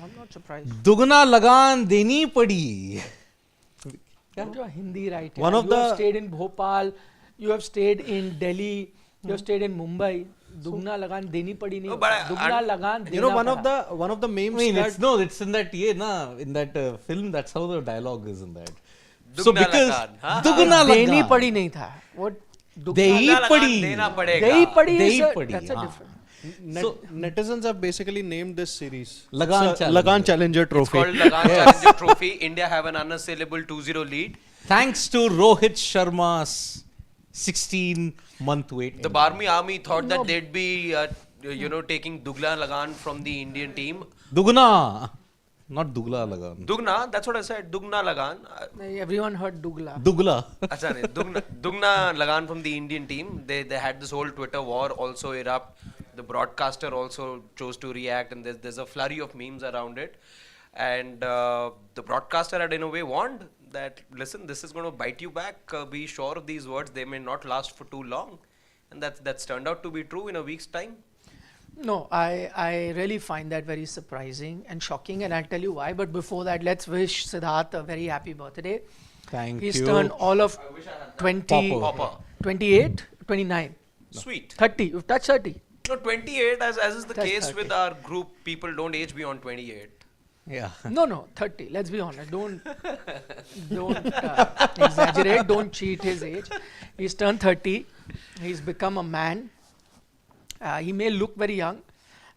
I'm not surprised. दुगना लगान देनी पड़ी. Get your Hindi right. One yaar. of You have the- stayed in Bhopal, you have stayed in Delhi, you have stayed in Mumbai. दुगना लगान देनी पड़ी नहीं. दुगना लगान देना You know, one of the I memes mean, that it's in that in that film. That's how the dialogue is in that. So दुगना because लगान, हाँ? दुगना देनी लगान पड़ी नहीं था. What? देही पड़ी. देना पड़ेगा. देही पड़ी देही is पड़ी, that's a हाँ. different. netizens have basically named this series Lagan It's a Challenger. Lagan Challenger It's Trophy. called Lagan Challenger Trophy. India have an unassailable 2-0 lead. Thanks to Rohit Sharma's 16-month wait. The Barmi army thought that they'd be, taking Dugla Lagan from the Indian team. Dugna, not Dugla Lagan. Dugna, that's what I said. Dugna Lagan. Everyone heard Dugla. Dugla. Acha nahi, Dugna Lagan from the Indian team. They had this whole Twitter war also erupt. The broadcaster also chose to react, and there's a flurry of memes around it. And the broadcaster had in a way warned that, listen, this is going to bite you back. Be sure of these words. They may not last for too long. And that's turned out to be true in a week's time. No, I really find that very surprising and shocking, and I'll tell you why. But before that, let's wish Siddharth a very happy birthday. Thank He's you. turned all of 20, Popper. 28, 29, Sweet. 30. You've touched 30. No, 28, as is the That's case 30. with our group, people don't age beyond 28. Yeah. No, 30. Let's be honest. Don't exaggerate. Don't cheat his age. He's turned 30. He's become a man. He may look very young,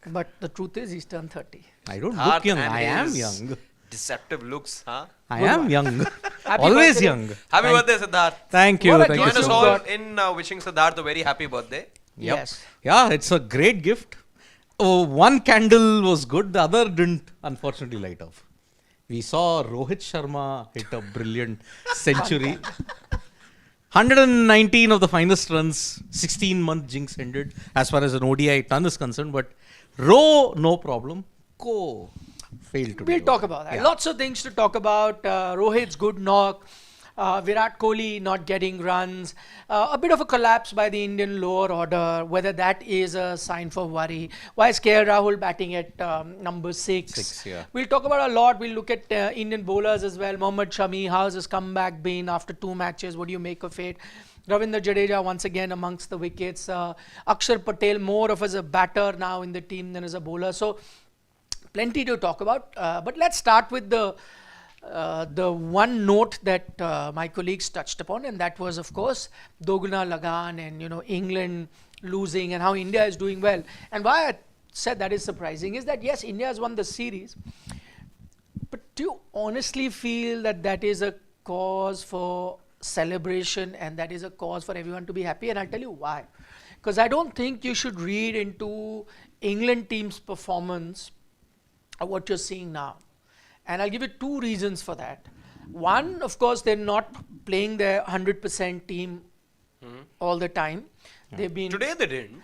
but the truth is he's turned 30. I don't Siddharth look young. and I am his young. Deceptive looks, huh? I Good am one. young. Happy Always birthday. young. Happy birthday, Siddharth. Thank you. What a Thank Join you gift us so you've all much. got. in wishing Siddharth a very happy birthday. Yep. Yes. Yeah, it's a great gift. Oh, one candle was good, the other didn't unfortunately light up. We saw Rohit Sharma hit a brilliant century. 119 of the finest runs, 16-month jinx ended as far as an ODI ton is concerned. But Roh, no problem. Ko failed to We'll do. talk about that. Yeah. Lots of things to talk about. Rohit's good knock. Virat Kohli not getting runs. A bit of a collapse by the Indian lower order. Whether that is a sign for worry. Why is KL Rahul batting at number 6? 6, yeah. We'll talk about a lot. We'll look at Indian bowlers as well. Mohammad Shami, how's his comeback been after 2 matches? What do you make of it? Ravindra Jadeja once again amongst the wickets. Akshar Patel more of as a batter now in the team than as a bowler. So plenty to talk about. But let's start with the one note that my colleagues touched upon, and that was, of course, Doguna Lagan and England losing and how India is doing well. And why I said that is surprising is that yes, India has won the series, but do you honestly feel that that is a cause for celebration and that is a cause for everyone to be happy? And I'll tell you why. Because I don't think you should read into England team's performance what you're seeing now. And I'll give you 2 reasons for that. One, of course, they're not playing their 100% team all the time. They've been Today they didn't.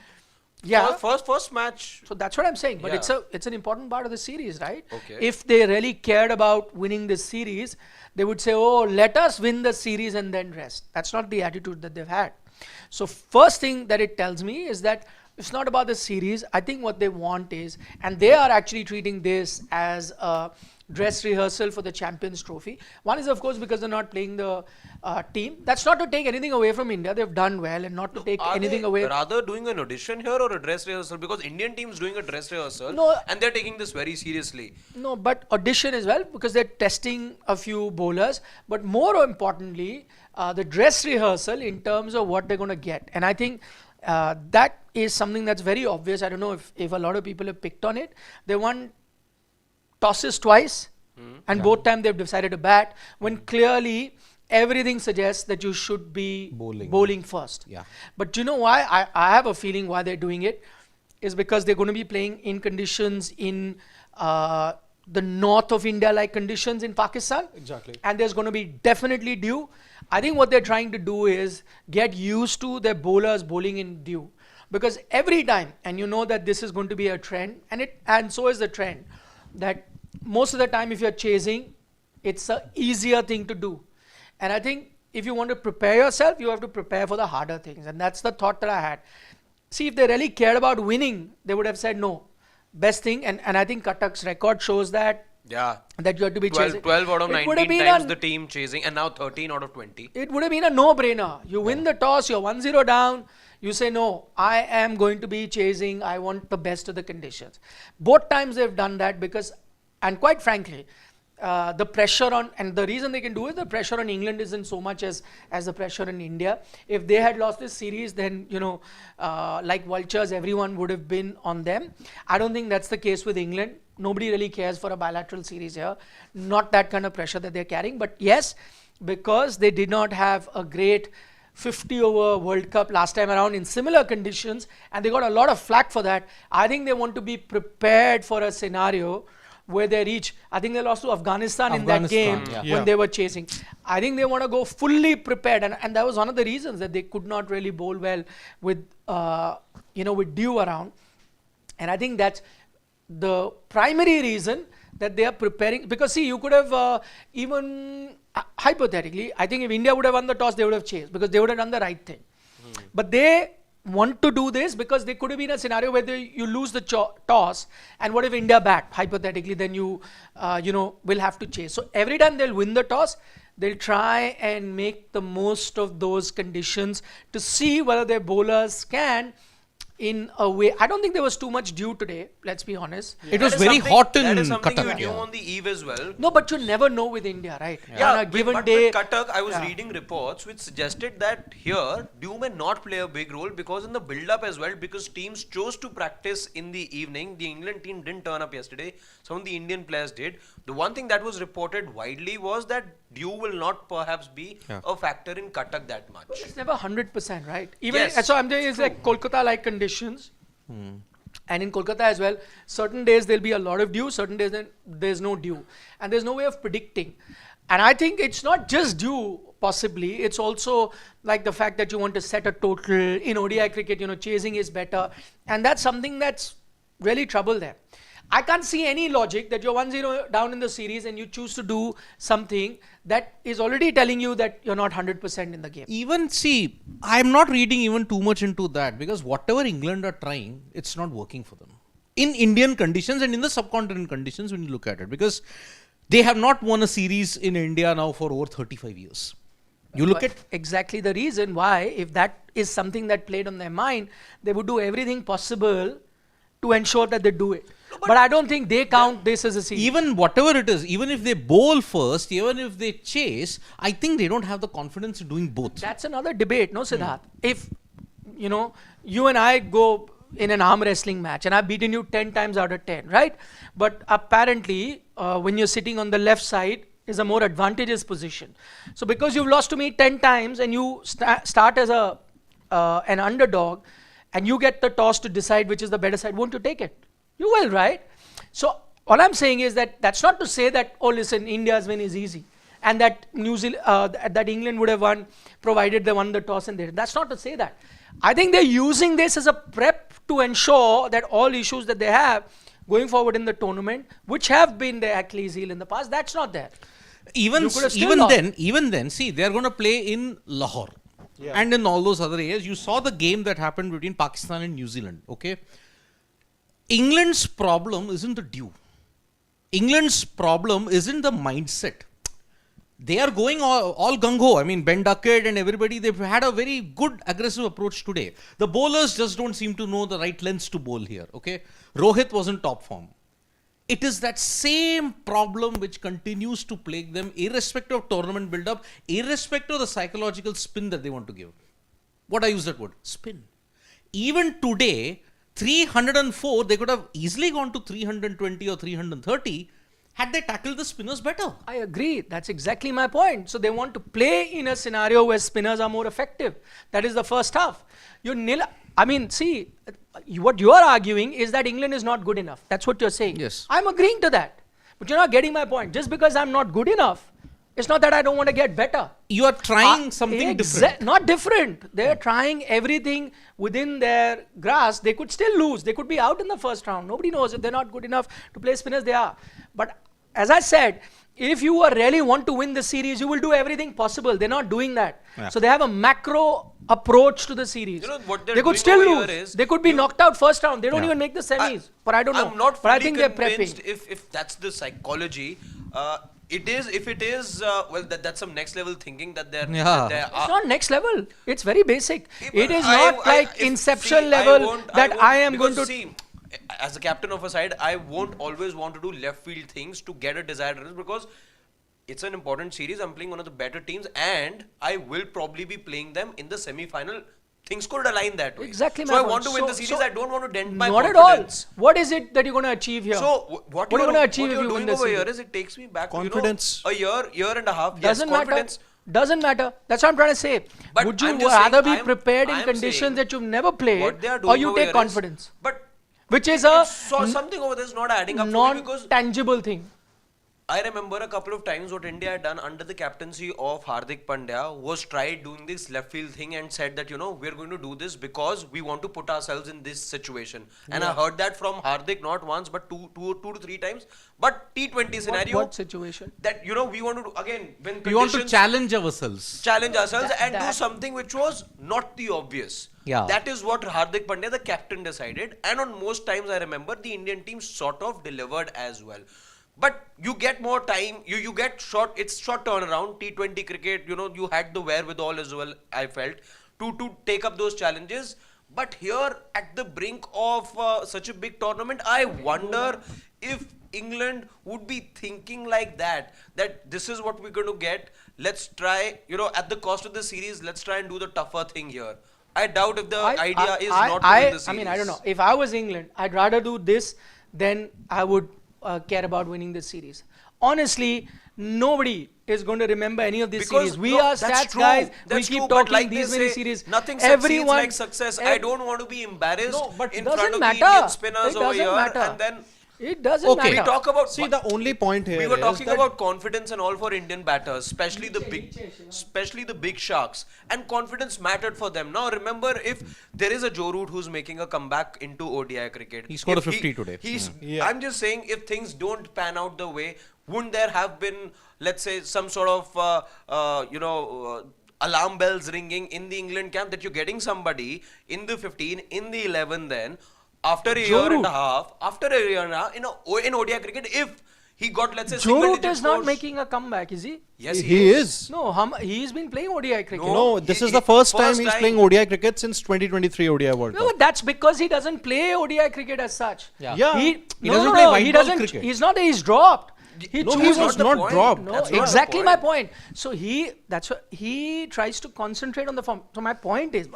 yeah. First match. So that's what I'm saying. But Yeah. it's an important part of the series, right? Okay. If they really cared about winning this series, they would say, oh, let us win the series and then rest. That's not the attitude that they've had. So first thing that it tells me is that it's not about the series. I think what they want is, and they are actually treating this as a dress rehearsal for the Champions Trophy. One is, of course, because they're not playing the team. That's not to take anything away from India. They've done well, and not to take Are anything they away. rather doing an audition here or a dress rehearsal? Because Indian team's doing a dress rehearsal, No. and they're taking this very seriously. No, but audition as well, because they're testing a few bowlers. But more importantly, the dress rehearsal in terms of what they're going to get. And I think that is something that's very obvious. I don't know if a lot of people have picked on it. They won tosses twice, and both times they've decided to bat, when clearly everything suggests that you should be bowling first. Yeah. But you know why? I have a feeling why they're doing it is because they're going to be playing in conditions in the north of India like conditions in Pakistan. Exactly. And there's going to be definitely dew. I think what they're trying to do is get used to their bowlers bowling in dew. Because every time, and you know that this is going to be a trend, and so is the trend, that most of the time if you're chasing, it's an easier thing to do. And I think if you want to prepare yourself, you have to prepare for the harder things. And that's the thought that I had. See, if they really cared about winning, they would have said, no, best thing, and I think Cuttack's record shows that Yeah. you have to be 12, chasing. 12 out of It would have 19 been times a- the team chasing, and now 13 out of 20. It would have been a no-brainer. You win the toss, you're 1-0 down. You say, no, I am going to be chasing. I want the best of the conditions. Both times they've done that because, and quite frankly, the pressure on, and the reason they can do it, the pressure on England isn't so much as the pressure in India. If they had lost this series, then, like vultures, everyone would have been on them. I don't think that's the case with England. Nobody really cares for a bilateral series here. Not that kind of pressure that they're carrying. But yes, because they did not have a great 50-over World Cup last time around in similar conditions, and they got a lot of flack for that. I think they want to be prepared for a scenario where they reach. I think they lost to Afghanistan in that game when they were chasing. I think they want to go fully prepared, and that was one of the reasons that they could not really bowl well with with dew around. And I think that's the primary reason that they are preparing, because see, you could have even hypothetically, I think if India would have won the toss, they would have chased because they would have done the right thing. But they want to do this because they could have been a scenario where you lose the toss, and what if India bat hypothetically, then you will have to chase. So every time they'll win the toss, they'll try and make the most of those conditions to see whether their bowlers can, in a way. I don't think there was too much dew today, let's be honest. It was That is very something- hot in That is something Cuttack. you knew on the eve as well. No, but you never know with India, right? Yeah, On a given but day. with Cuttack, I was reading reports which suggested that here dew may not play a big role because in the build-up as well, because teams chose to practice in the evening. The England team didn't turn up yesterday. Some of the Indian players did. The one thing that was reported widely was that dew will not perhaps be a factor in Cuttack that much. It's never 100%, right? Even Yes, so, I'm saying it's like Kolkata-like conditions. And in Kolkata as well, certain days there'll be a lot of dew, certain days then there's no dew. And there's no way of predicting. And I think it's not just dew, possibly. It's also like the fact that you want to set a total. In ODI cricket, chasing is better. And that's something that's really trouble there. I can't see any logic that you're 1-0 down in the series and you choose to do something that is already telling you that you're not 100% in the game. Even see, I'm not reading even too much into that because whatever England are trying, it's not working for them. In Indian conditions and in the subcontinent conditions when you look at it, because they have not won a series in India now for over 35 years. You look at exactly the reason why, if that is something that played on their mind, they would do everything possible to ensure that they do it. But I don't think they count this as a series. even whatever it is, even if they bowl first, even if they chase, I think they don't have the confidence in doing both. That's another debate, no, Siddharth? If, you and I go in an arm wrestling match and I've beaten you 10 times out of 10, right? But apparently, when you're sitting on the left side, is a more advantageous position. So because you've lost to me 10 times and you start as an underdog and you get the toss to decide which is the better side, won't you take it? You will, right? So all I'm saying is that that's not to say that, oh, listen, India's win is easy and that that England would have won provided they won the toss and they. That's not to say that. I think they're using this as a prep to ensure that all issues that they have going forward in the tournament, which have been their Achilles heel in the past, that's not there. Even then, see, they are going to play in Lahore and in all those other areas. You saw the game that happened between Pakistan and New Zealand, okay? England's problem isn't the dew. England's problem isn't the mindset. They are going all gung-ho. I mean, Ben Duckett and everybody, they've had a very good aggressive approach today. The bowlers just don't seem to know the right lengths to bowl here, okay? Rohit was in top form. It is that same problem which continues to plague them, irrespective of tournament build-up, irrespective of the psychological spin that they want to give. What I use that word? Spin. Even today, 304, they could have easily gone to 320 or 330 had they tackled the spinners better. I agree. That's exactly my point. So they want to play in a scenario where spinners are more effective. That is the first half. See, what you are arguing is that England is not good enough. That's what you're saying. Yes. I'm agreeing to that. But you're not getting my point. Just because I'm not good enough, it's not that I don't want to get better. You are trying something different. Not different. They're trying everything within their grasp. They could still lose. They could be out in the first round. Nobody knows. If they're not good enough to play spinners, they are. But as I said, if you really want to win the series, you will do everything possible. They're not doing that. Yeah. So they have a macro approach to the series. You know, what they're they could doing still over lose. here is They could be knocked out first round. They don't Yeah. even make the semis. But I don't know. I'm not but I fully think they're convinced prepping. if that's the psychology. It is, if it is, well, that's some next level thinking that they're. Yeah. That they're It's not next level. It's very basic. Yeah, It but is not like if- inception see, level that I am going because to. see, as a captain of a side, I won't always want to do left field things to get a desired result because it's an important series. I'm playing one of the better teams, and I will probably be playing them in the semi-final. Things could align that way. Exactly. So my I point. want to win the series. I don't want to dent my Not confidence. at all. What is it that you're going to achieve here? So what are you you're going to achieve what if you're you win doing the over series? here is it takes me back Confidence. to, year and a half. Doesn't yes, matter. confidence. Doesn't matter. That's what I'm trying to say. But Would you I'm just rather saying, be prepared in I'm conditions saying that you've never played, What they are or doing you over take here confidence, but which is a something over there is not adding up for me because non-tangible thing. I remember a couple of times what India had done under the captaincy of Hardik Pandya was tried doing this left field thing and said that, we're going to do this because we want to put ourselves in this situation. And I heard that from Hardik not once but two to three times. But T20 scenario. What situation? That, we want to do, again, when We want to conditions challenge ourselves. challenge ourselves and do that- something which was not the obvious. Yeah. That is what Hardik Pandya, the captain, decided. And on most times I remember the Indian team sort of delivered as well. But you get more time, you get it's short turnaround. T20 cricket, you had the wherewithal as well, I felt, to take up those challenges. But here at the brink of such a big tournament, I wonder if England would be thinking like that this is what we're going to get. Let's try, at the cost of the series, let's try and do the tougher thing here. I doubt if the idea is not to win the series. I mean, I don't know. If I was England, I'd rather do this than I would care about winning this series. Honestly, nobody is going to remember any of these Because series. We no, are that's stats true. guys. That's We true, keep but talking like these they many say, series. Nothing succeeds like success. I don't want to be embarrassed No, but in it front of doesn't the Indian matter. spinners It over here. doesn't matter. And then It doesn't Okay. we matter. talk about See, the only point here we were is talking that about confidence and all for Indian batters, especially the big sharks, and confidence mattered for them. Now remember, if there is a Joe Root who's making a comeback into ODI cricket, He scored if a 50 today. Yeah. I'm just saying, if things don't pan out the way, wouldn't there have been, let's say, some sort of alarm bells ringing in the England camp that you're getting somebody in the 15, in the 11 then, after a year and a half, in ODI cricket, if he got, let's say, Joe single Root digit is not scores. making a comeback, is he? Yes, he is. No, he's been playing ODI cricket. No, this is the first time he's playing ODI cricket since 2023 ODI World No, Cup. but that's because he doesn't play ODI cricket as such. Yeah. Yeah. He doesn't play white he ball doesn't. cricket. He's not. He's dropped. He No, he chooses was the not point. dropped. No, That's not the exactly point. my point. So that's what he tries to concentrate on the form. So my point is,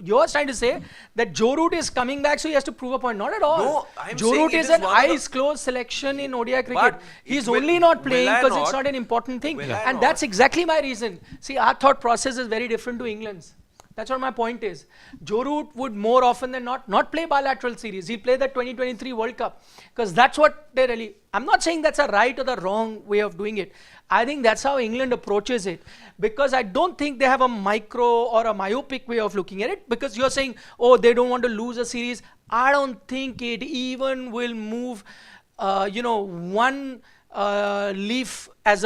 you're trying to say that Joe Root is coming back, so he has to prove a point. Not at all. No, I'm Joe saying Root it is is an one of the- eyes closed selection in ODI cricket. But He's it will- only not will playing I because it's not- not an important thing. will I And not- that's exactly my reason. See, our thought process is very different to England's. That's what my point is. Joe Root would more often than not play bilateral series. He'll play the 2023 World Cup because that's what they really. I'm not saying that's a right or the wrong way of doing it. I think that's how England approaches it because I don't think they have a micro or a myopic way of looking at it because you're saying, oh, they don't want to lose a series. I don't think it even will move, one leaf as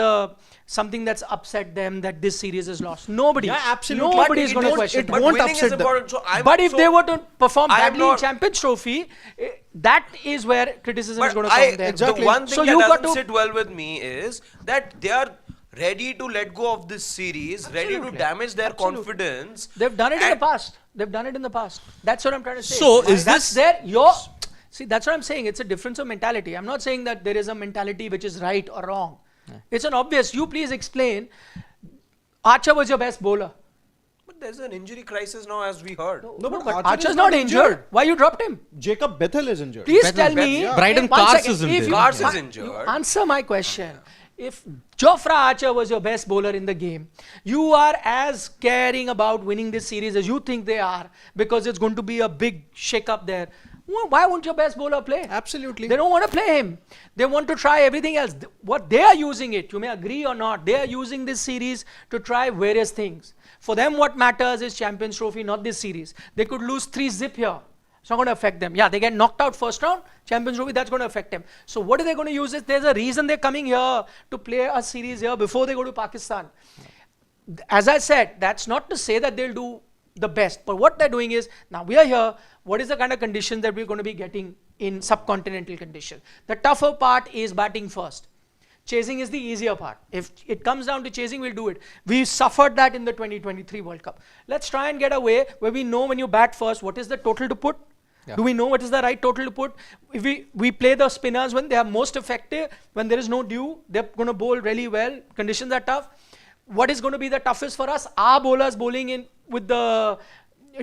something that's upset them that this series is lost. Nobody. Yeah, absolutely. Nobody But is it going to won't- question it that. But won't winning upset is them. important. So But if they were to perform I am badly in not- Champions Trophy, that is where criticism is But going to come there. Exactly. the one thing So that you got doesn't to- sit well with me is that they are ready to let go of this series, ready to Absolutely. damage their Absolutely. confidence. They've done it in And- the past. They've done it in the past. That's what I'm trying to say. So is that's this- there? See, that's what I'm saying. It's a difference of mentality. I'm not saying that there is a mentality which is right or wrong. It's an obvious. You please explain. Archer was your best bowler. But there's an injury crisis now, as we heard. No, but Archer's is not injured. Why you dropped him? Jacob Bethel is injured. Please Bethel- tell me. yeah. Bryden one Cars second, isn't if there. you- Cars is you injured. Answer my question. If Jofra Archer was your best bowler in the game, you are as caring about winning this series as you think they are because it's going to be a big shake-up there. Why won't your best bowler play? Absolutely. They don't want to play him. They want to try everything else. What they are using it, you may agree or not, they are using this series to try various things. For them, what matters is Champions Trophy, not this series. They could lose 3-0 here. It's not going to affect them. Yeah, they get knocked out first round, Champions Trophy, that's going to affect them. So what are they going to use? There's a reason they're coming here to play a series here before they go to Pakistan. As I said, that's not to say that they'll do the best. But what they're doing is, now we are here, what is the kind of conditions that we're going to be getting in subcontinental conditions? The tougher part is batting first. Chasing is the easier part. If it comes down to chasing, we'll do it. We suffered that in the 2023 World Cup. Let's try and get away where we know when you bat first, what is the total to put? Yeah. Do we know what is the right total to put? If we play the spinners when they are most effective, when there is no dew, they're going to bowl really well. Conditions are tough. What is going to be the toughest for us? Our bowlers bowling in with the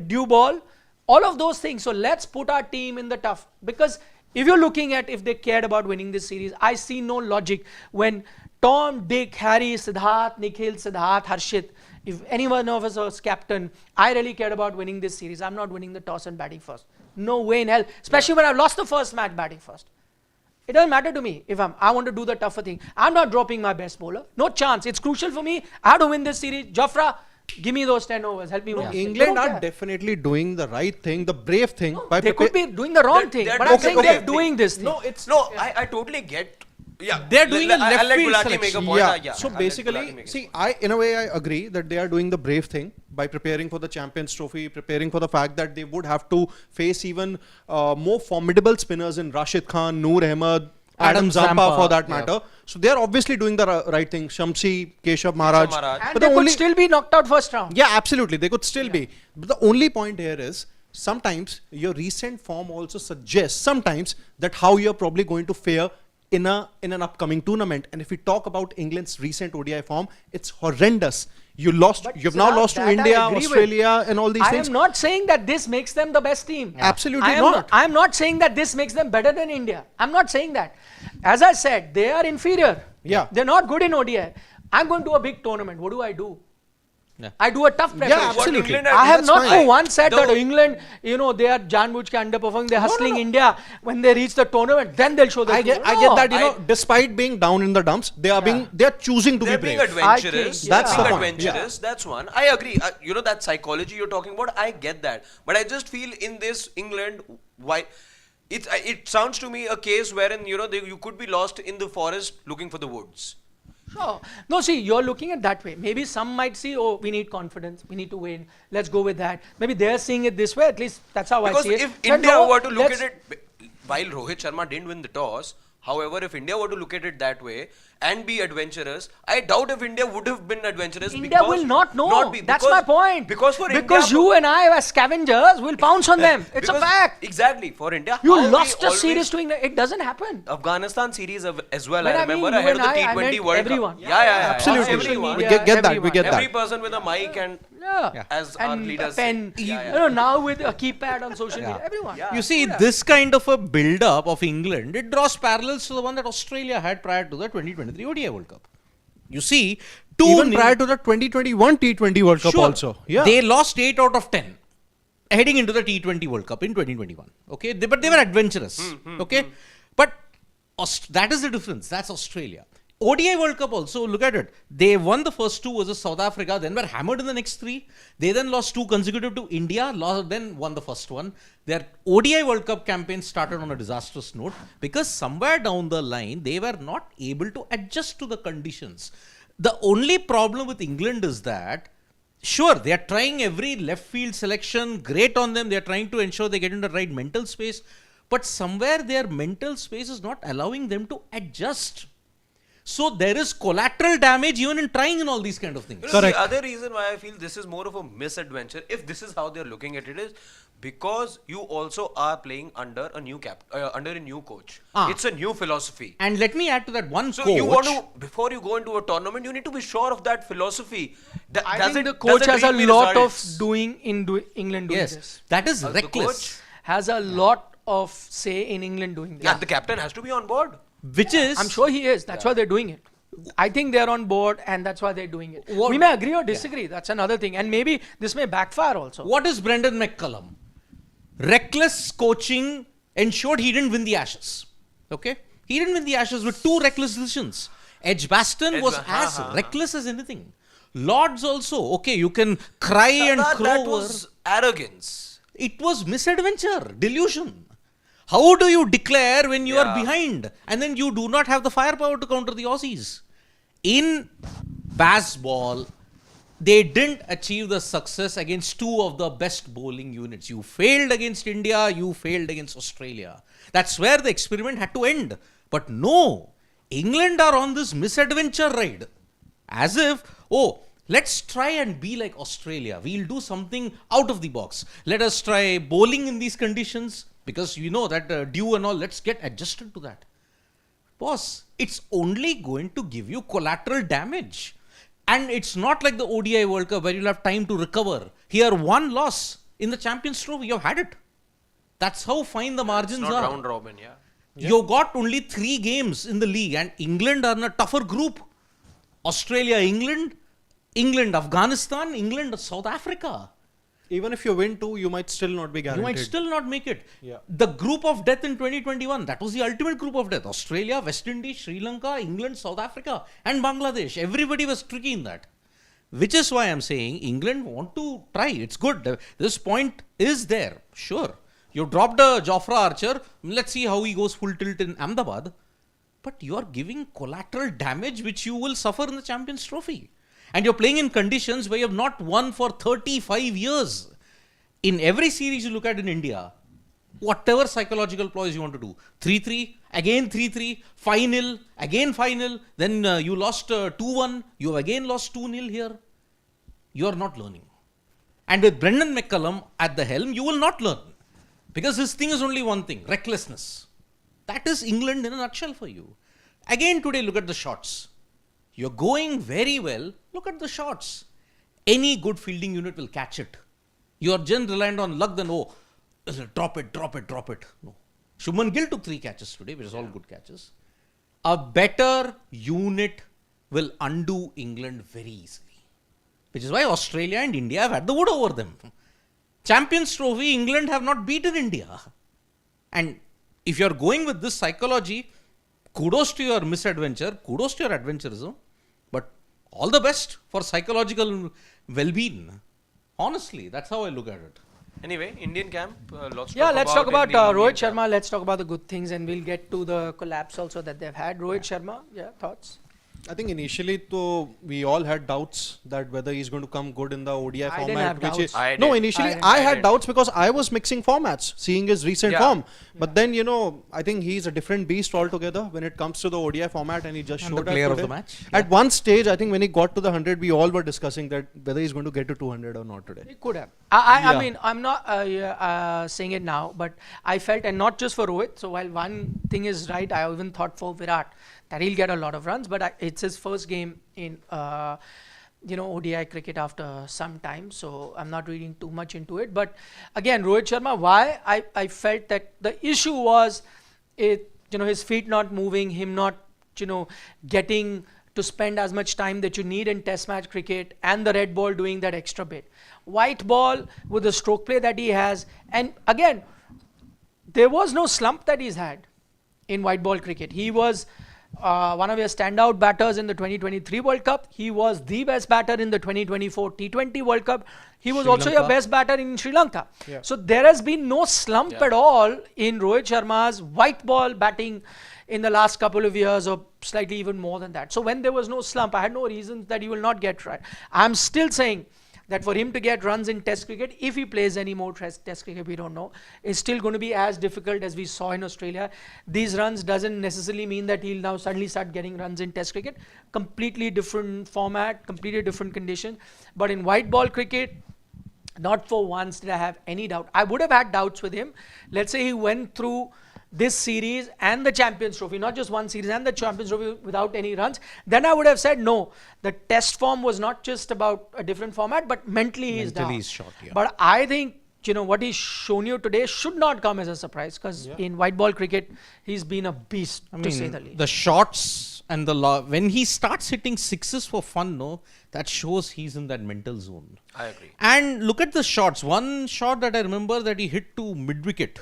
dew ball. All of those things. So let's put our team in the tough. Because if you're looking at if they cared about winning this series, I see no logic when Tom, Dick, Harry, Siddharth, Nikhil, Siddharth, Harshit, if any one of us was captain, I really cared about winning this series. I'm not winning the toss and batting first. No way in hell. Especially when I've lost the first match batting first. It doesn't matter to me if I want to do the tougher thing. I'm not dropping my best bowler. No chance. It's crucial for me. I have to win this series. Jafra, give me those 10 overs. Help me win. England are definitely doing the right thing, the brave thing. No, they could be doing the wrong thing. But I'm saying they're doing this thing. I totally get. Yeah, they're doing a left I'll let field Gulati make a point. Yeah. So basically, see, in a way, I agree that they are doing the brave thing by preparing for the Champions Trophy, preparing for the fact that they would have to face even more formidable spinners in Rashid Khan, Noor Ahmed, Adam Zampa for that matter. So they are obviously doing the right thing. Shamsi, Keshav Maharaj. And but they could still be knocked out first round. Yeah, absolutely. They could still be. But the only point here is, sometimes your recent form also suggests sometimes that how you're probably going to fare in an upcoming tournament. And if we talk about England's recent ODI form, it's horrendous. You've now lost to India, Australia and all these things. I am not saying that this makes them the best team. Yeah. Absolutely not. I am not saying that this makes them better than India. I'm not saying that. As I said, they are inferior. Yeah. They're not good in ODI. I'm going to a big tournament. What do? Yeah. I do a tough preparation. Yeah, absolutely. I have not for once said that England, they are janbujke underperforming. They're hustling India. When they reach the tournament, then they'll show that. I get that. Despite being down in the dumps, they are choosing to be brave. They're being adventurous. That's the adventurous. That's one. I agree. That psychology you're talking about. I get that. But I just feel in this England, why? It sounds to me a case wherein you could be lost in the forest looking for the woods. Sure. No, see, you're looking at that way. Maybe some might see, we need confidence. We need to win. Let's go with that. Maybe they're seeing it this way. At least that's how I see it. Because if India were to look at it, while Rohit Sharma didn't win the toss, however, if India were to look at it that way and be adventurous, I doubt if India would have been adventurous. India will not know. That's my point. Because you and I as scavengers will pounce on them. It's a fact. Exactly. For India. You lost a series to England. It doesn't happen. Afghanistan series as well. I remember ahead of the T20 World everyone. Cup. Yeah. Absolutely. Everyone. We get that. We get that. Every person with a mic and as our leaders. Pen. Now with a keypad on social media. Everyone. You see, this kind of a build-up of England, it draws parallels to the one that Australia had prior to the 2023 ODI World Cup. You see, even prior to the 2021 T20 World Cup also. Yeah. They lost 8 out of 10 heading into the T20 World Cup in 2021. Okay, but they were adventurous. Okay, but that is the difference. That's Australia. ODI World Cup also, look at it. They won the first 2 versus South Africa, then were hammered in the next 3. They then lost 2 consecutive to India, then won the first one. Their ODI World Cup campaign started on a disastrous note because somewhere down the line, they were not able to adjust to the conditions. The only problem with England is that, sure, they are trying every left field selection, great on them. They are trying to ensure they get in the right mental space. But somewhere their mental space is not allowing them to adjust. So there is collateral damage even in trying in all these kind of things. The other reason why I feel this is more of a misadventure, if this is how they're looking at it, is because you also are playing under a new coach. It's a new philosophy. And let me add to that one coach. So you want to, before you go into a tournament, you need to be sure of that philosophy. I think the coach has a lot of doing in England doing this. That is reckless. The coach has a lot of say in England doing this. Yeah, the captain has to be on board. Which is... I'm sure he is. That's why they're doing it. I think they're on board and that's why they're doing it. We may agree or disagree. That's another thing. And maybe this may backfire also. What is Brendan McCullum? Reckless coaching ensured he didn't win the Ashes. Okay? He didn't win the Ashes with 2 reckless decisions. Edgbaston was as reckless as anything. Lords also. Okay, you can cry and crow. That was arrogance. It was misadventure, delusion. How do you declare when you are behind and then you do not have the firepower to counter the Aussies? In baseball, they didn't achieve the success against two of the best bowling units. You failed against India, you failed against Australia. That's where the experiment had to end. But no, England are on this misadventure ride. As if, oh, let's try and be like Australia. We'll do something out of the box. Let us try bowling in these conditions because you know that dew and all, let's get adjusted to that. Boss, it's only going to give you collateral damage. And it's not like the ODI World Cup where you'll have time to recover. Here, one loss in the Champions Trophy, you've had it. That's how fine the margins It's not are. round robin, You got only 3 games in the league and England are in a tougher group. Australia, England, Afghanistan, England, South Africa. Even if you win 2, you might still not be guaranteed. You might still not make it. Yeah. The group of death in 2021, that was the ultimate group of death. Australia, West Indies, Sri Lanka, England, South Africa and Bangladesh. Everybody was tricky in that. Which is why I'm saying England want to try. It's good. This point is there. Sure. You dropped Jofra Archer. Let's see how he goes full tilt in Ahmedabad. But you are giving collateral damage which you will suffer in the Champions Trophy. And you're playing in conditions where you have not won for 35 years. In every series you look at in India, whatever psychological ploys you want to do, 3-3, again 3-3, 5-0, again 5-0, then you lost 2-1, you have again lost 2-0 here. You are not learning. And with Brendan McCullum at the helm, you will not learn. Because his thing is only one thing, recklessness. That is England in a nutshell for you. Again today, look at the shots. You're going very well. Look at the shots. Any good fielding unit will catch it. You're just reliant on luck, then, oh, drop it. No. Shubman Gill took 3 catches today, which is all good catches. A better unit will undo England very easily. Which is why Australia and India have had the wood over them. Champions Trophy, England have not beaten India. And if you're going with this psychology, kudos to your misadventure, kudos to your adventurism, but all the best for psychological well-being. Honestly, that's how I look at it. Anyway, Indian camp, lots to Let's talk about in the Indian Rohit camp. Sharma. Let's talk about the good things and we'll get to the collapse also that they've had. Rohit Sharma, thoughts? I think initially we all had doubts that whether he's going to come good in the ODI I format. didn't have which is, doubts. I no, did. initially I I had did. doubts because I was mixing formats, seeing his recent Yeah. form. But then, I think he's a different beast altogether when it comes to the ODI format, and he just And showed the that player of today. the match. At one stage, I think when he got to the 100, we all were discussing that whether he's going to get to 200 or not today. He could have. I Yeah. mean, I'm not saying it now, but I felt, and not just for Rohit, so while one thing is right, I even thought for Virat that he'll get a lot of runs, but it's his first game in ODI cricket after some time, so I'm not reading too much into it. But again, Rohit Sharma, why I felt that the issue was his feet not moving, him not getting to spend as much time that you need in test match cricket, and the red ball doing that extra bit. White ball with the stroke play that he has, and again, there was no slump that he's had in white ball cricket. He was one of your standout batters in the 2023 World Cup. He was the best batter in the 2024 T20 World Cup. He was Sri also your Lanka. best batter in Sri Lanka. Yeah. So there has been no slump at all in Rohit Sharma's white ball batting in the last couple of years, or slightly even more than that. So when there was no slump, I had no reasons that he will not get right. I'm still saying that for him to get runs in test cricket, if he plays any more test cricket, we don't know, is still going to be as difficult as we saw in Australia. These runs doesn't necessarily mean that he'll now suddenly start getting runs in test cricket. Completely different format, completely different condition. But in white ball cricket, not for once did I have any doubt. I would have had doubts with him. Let's say he went through this series and the Champions Trophy, not just one series and the Champions Trophy without any runs, then I would have said no. The test form was not just about a different format, but mentally he's down. he's shot, yeah. But I think what he's shown you today should not come as a surprise, because in white ball cricket he's been a beast, to say the least. The shots and when he starts hitting sixes for fun, that shows he's in that mental zone. I agree. And look at the shots. One shot that I remember that he hit to mid wicket.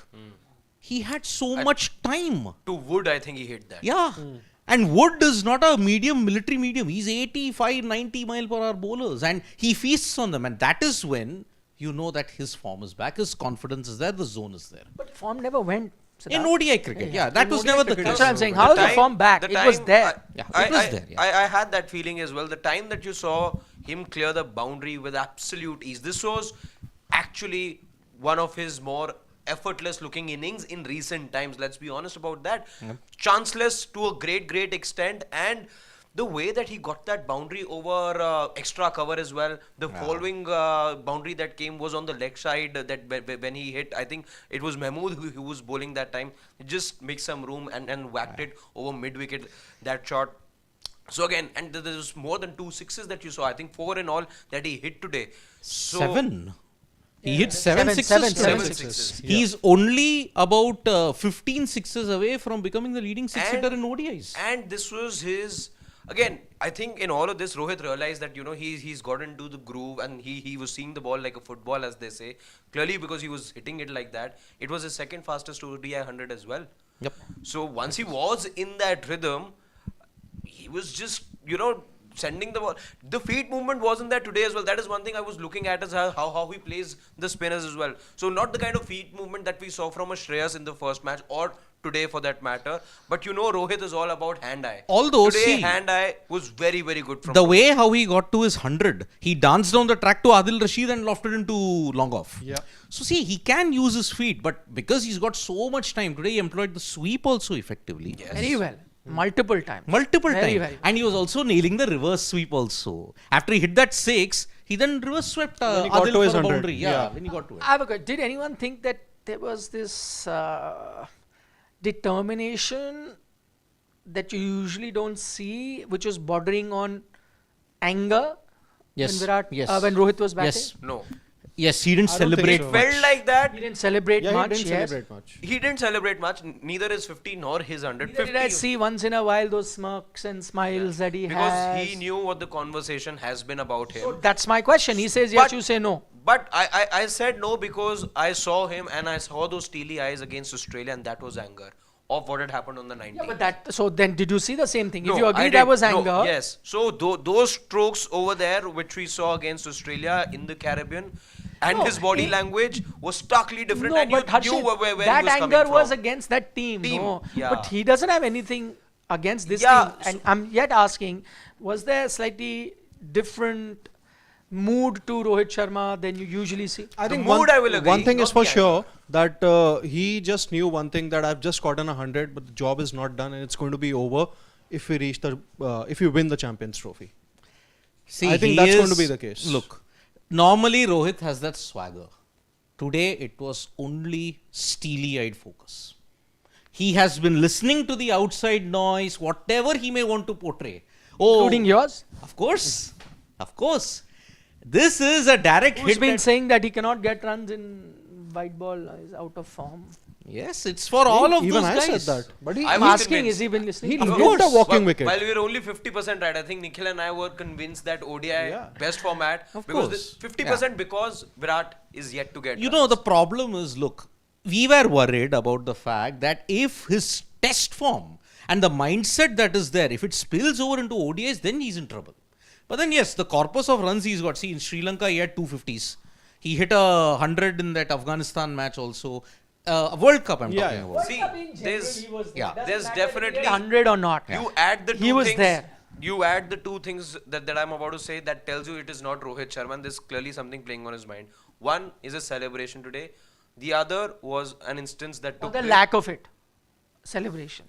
He had so much time. To Wood, I think he hit that. Yeah. And Wood is not a military medium. He's 85, 90 mile per hour bowlers, and he feasts on them. And that is when you know that his form is back, his confidence is there, the zone is there. But form never went. In Siddharth. ODI cricket, that was ODI never the cricket, case. That's what I'm saying. How is the form back? It was there. It was there. I had that feeling as well. The time that you saw him clear the boundary with absolute ease, this was actually one of his more effortless looking innings in recent times. Let's be honest about that. Chanceless to a great extent, and the way that he got that boundary over extra cover as well. The following boundary that came was on the leg side. That when he hit, I think it was Mahmood who was bowling that time. He just made some room and whacked it over mid wicket. That shot. So again, and there was more than 2 sixes that you saw. I think 4 in all that he hit today. So 7. He hit seven Seven sixes. sixes. He's only about 15 sixes away from becoming the leading six-hitter in ODIs. And this was his. Again, I think in all of this, Rohit realized that he's got into the groove, and he was seeing the ball like a football, as they say. Clearly, because he was hitting it like that. It was his second fastest ODI 100 as well. Yep. So once he was in that rhythm, he was just sending the ball. The feet movement wasn't there today as well. That is one thing I was looking at, as how he plays the spinners as well. So not the kind of feet movement that we saw from a Shreyas in the first match, or today for that matter. But Rohit is all about hand-eye. Although, today see, hand-eye was very good from the Rohit. way how he got to his 100, he danced down the track to Adil Rashid and lofted into long off. Yeah. So see, he can use his feet, but because he's got so much time, today he employed the sweep also effectively. Yes. Very well. Multiple times. Very Very And he was also nailing the reverse sweep also. After he hit that 6, he then reverse swept When he got Adil to his for a 100, boundary. yeah. When he got to it. I have a question. Did anyone think that there was this determination that you usually don't see, which was bordering on anger when when Rohit was batting? Yes. No. Yes, he didn't I don't think celebrate so. Felt like that. He didn't celebrate Yeah, much. he didn't yes. celebrate much. He didn't celebrate much. Neither his 50 nor his 100. Neither did I see once in a while those smirks and smiles that he because has. he knew what the conversation has been about him. So that's my question. He says yes, But- you say no. But I said no because I saw him and I saw those steely eyes against Australia, and that was anger of what had happened on the 19th. Yeah, but so then did you see the same thing? No, if you I agree did. that was No, anger. yes. So those strokes over there, which we saw against Australia in the Caribbean, and No, his body he- language was starkly different. No, and but you Harshit, knew where that he was anger coming was from. against that team. No, Yeah. but he doesn't have anything against this Yeah, team. And I'm yet asking, was there a slightly different mood to Rohit Sharma than you usually see? I The think mood, I will agree, one thing is not for the sure that he just knew one thing, that I've just gotten 100, but the job is not done and it's going to be over if we reach the if we win the Champions Trophy. See, I think he that's going to is- be the case. Look, normally Rohit has that swagger. Today it was only steely-eyed focus. He has been listening to the outside noise, whatever he may want to portray. Oh, Including yours? Of course. Of course. This is a direct Who's hit. been at- saying that he cannot get runs in white ball, is out of form? Yes, it's for all of Even those I guys. said that. But I I'm was asking, convinced. is he been listening? He to hit you? a walking wicket. While we were only 50% right, I think Nikhil and I were convinced that ODI Yeah. best format. Of because course. 50% because Virat is yet to get You runs. know, the problem is, look, we were worried about the fact that if his test form and the mindset that is there, if it spills over into ODIs, then he's in trouble. But then, yes, the corpus of runs he's got. See, in Sri Lanka, he had 250s. He hit 100 in that Afghanistan match also. World Cup, I'm Yeah, talking yeah. about. See, there's yeah. definitely 100 or not. You add the two He was things. there. You add the two things that I'm about to say that tells you it is not Rohit Sharma. And there's clearly something playing on his mind. One is a celebration today. The other was an instance that Or took the place. lack of it. Celebration.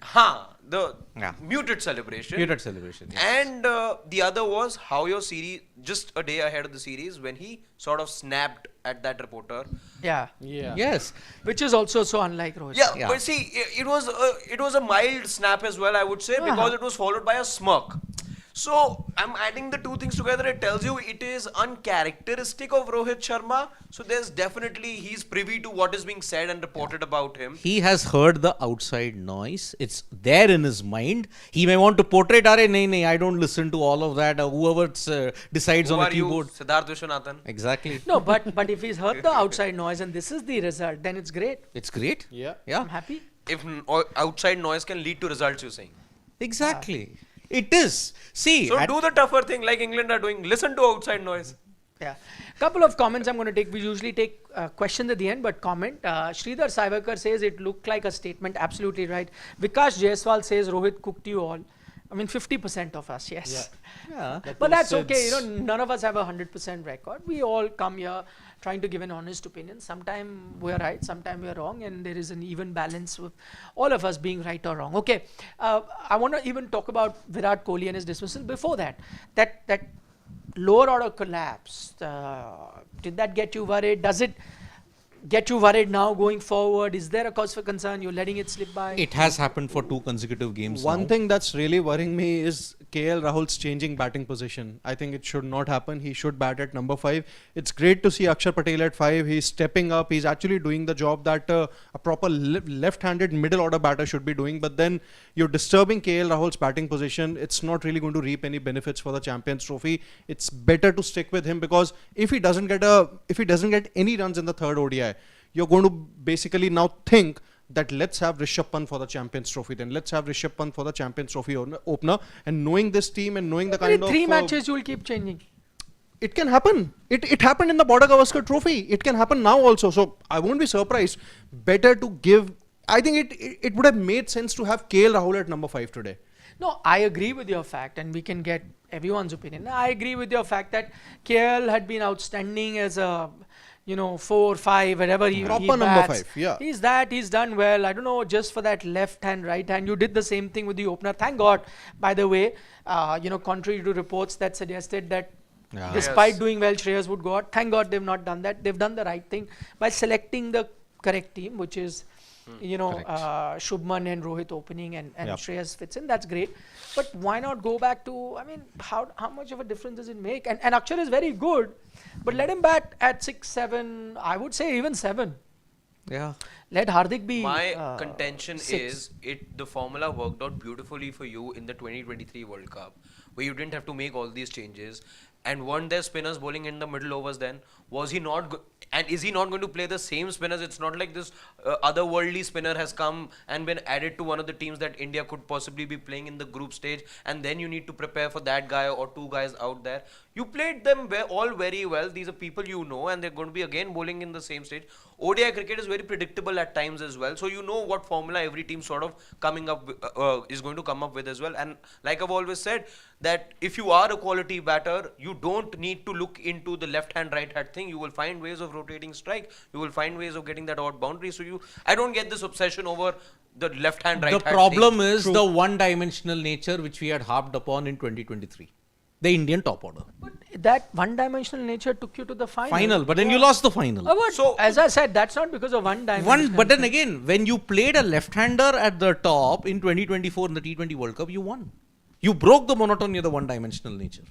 The Yeah. muted celebration. Muted celebration. Yes. And the other was how your series, just a day ahead of the series, when he sort of snapped at that reporter. Yeah. Yeah. Yes. Which is also so unlike Rohit. Yeah, Yeah. but see, it was a mild snap as well, I would say, because it was followed by a smirk. So I'm adding the two things together. It tells you it is uncharacteristic of Rohit Sharma. So there's definitely he's privy to what is being said and reported about him. He has heard the outside noise. It's there in his mind. He may want to portray, nahi, I don't listen to all of that. Whoever decides Who on the are you, keyboard. Siddharth Vishwanathan? Exactly. No, but if he's heard the outside noise and this is the result, then it's great. It's great. Yeah. Yeah. I'm happy. If outside noise can lead to results, you're saying. Exactly. It is. See. So do the tougher thing like England are doing. Listen to outside noise. Yeah. Couple of comments I'm going to take. We usually take questions at the end, but comment. Sridhar Saivakar says it looked like a statement. Absolutely right. Vikas Jaiswal says Rohit cooked you all. I mean, 50% of us, yes. Yeah. But that's okay. You know, none of us have a 100% record. We all come here trying to give an honest opinion. Sometimes we're right, sometimes we're wrong, and there is an even balance with all of us being right or wrong. Okay, I want to even talk about Virat Kohli and his dismissal. Before that lower order collapse, did that get you worried? Does it get you worried now going forward? Is there a cause for concern? You're letting it slip by? It has happened for 2 consecutive games. One thing that's really worrying me is KL Rahul's changing batting position. I think it should not happen. He should bat at number 5. It's great to see Akshar Patel at 5. He's stepping up. He's actually doing the job that a proper left-handed middle order batter should be doing. But then you're disturbing KL Rahul's batting position. It's not really going to reap any benefits for the Champions Trophy. It's better to stick with him, because if he doesn't get any runs in the third ODI, you're going to basically now think that let's have Rishabh Pant for the Champions Trophy, then let's have Rishabh Pant for the Champions Trophy opener. And knowing this team and knowing the kind of 3 matches you'll keep changing. It can happen. It happened in the Border Gavaskar Trophy. It can happen now also. So I won't be surprised. Better to give. I think it would have made sense to have KL Rahul at number 5 today. No, I agree with your fact, and we can get everyone's opinion. I agree with your fact that KL had been outstanding as a 4, 5, wherever he proper bats. number 5. Yeah, he's done well. I don't know, just for that left hand, right hand. You did the same thing with the opener. Thank God, by the way. Contrary to reports that suggested that despite doing well, Shreyas would go out. Thank God they've not done that. They've done the right thing by selecting the correct team, which is Shubman and Rohit opening, and Shreyas fits in. That's great. But why not go back to, I mean, how much of a difference does it make? And Akshar is very good, but let him bat at 6, 7, I would say even 7. Yeah. Let Hardik be My contention 6. is the formula worked out beautifully for you in the 2023 World Cup, where you didn't have to make all these changes. And weren't there spinners bowling in the middle overs then? Was he not and is he not going to play the same spinners? It's not like this otherworldly spinner has come and been added to one of the teams that India could possibly be playing in the group stage, and then you need to prepare for that guy or 2 guys out there. You played them all very well. These are people you know, and they're going to be again bowling in the same stage. ODI cricket is very predictable at times as well, so you know what formula every team sort of is going to come up with as well. And like I've always said, that if you are a quality batter, you don't need to look into the left hand right hand thing. You will find ways of rotating strike. You will find ways of getting that out boundary. So I don't get this obsession over the left hand right hand. The problem is the one-dimensional nature which we had harped upon in 2023. The Indian top order. But that one-dimensional nature took you to the final. But then you lost the final. So as I said, that's not because of one-dimensional. But then again, when you played a left-hander at the top in 2024 in the T20 World Cup, you won. You broke the monotony of the one-dimensional nature.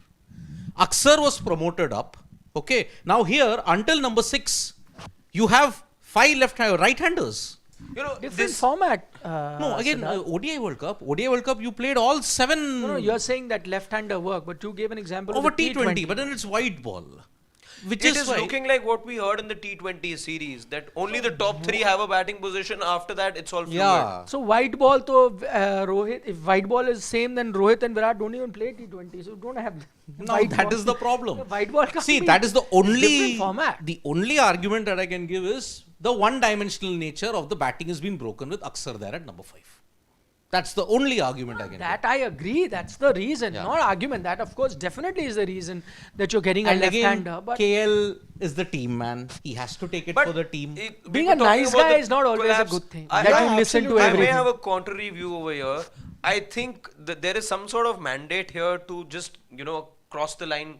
Akshar was promoted up. Okay. Now here, until number 6, you have 5 right-handers. Different format. ODI World Cup, you played all 7. No, you're saying that left-hander work, but you gave an example over of the T20, but then it's white ball. It is looking like what we heard in the T20 series, that only the top 3 have a batting position. After that, it's all fluid. Yeah. So white ball, Rohit, if white ball is same, then Rohit and Virat don't even play T20. So don't have. No, that is the problem. White ball can't See, be that is the only format. The only argument that I can give is the one-dimensional nature of the batting has been broken with Akshar there at number 5. That's the only argument I can give. That I agree. That's the reason. Not argument. That, of course, definitely is the reason that you're getting a left-hander. But KL is the team, man. He has to take it for the team. Being a nice guy is not always a good thing. That you listen to everything. I may have a contrary view over here. I think that there is some sort of mandate here to just, cross the line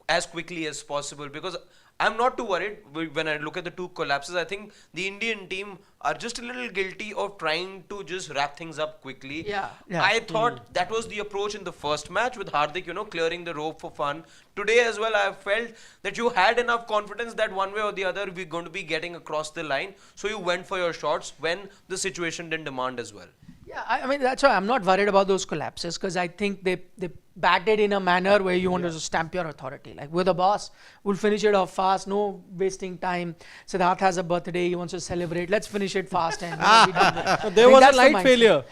as quickly as possible, because I'm not too worried when I look at the 2 collapses. I think the Indian team are just a little guilty of trying to just wrap things up quickly. Yeah. I thought that was the approach in the first match with Hardik, clearing the rope for fun. Today as well, I felt that you had enough confidence that one way or the other we're going to be getting across the line. So you went for your shots when the situation didn't demand as well. Yeah, I mean, that's why I'm not worried about those collapses, because I think they batted in a manner where you want to stamp your authority. Like, we're the boss, we'll finish it off fast, no wasting time. Siddharth has a birthday, he wants to celebrate, let's finish it fast. And there was a light failure.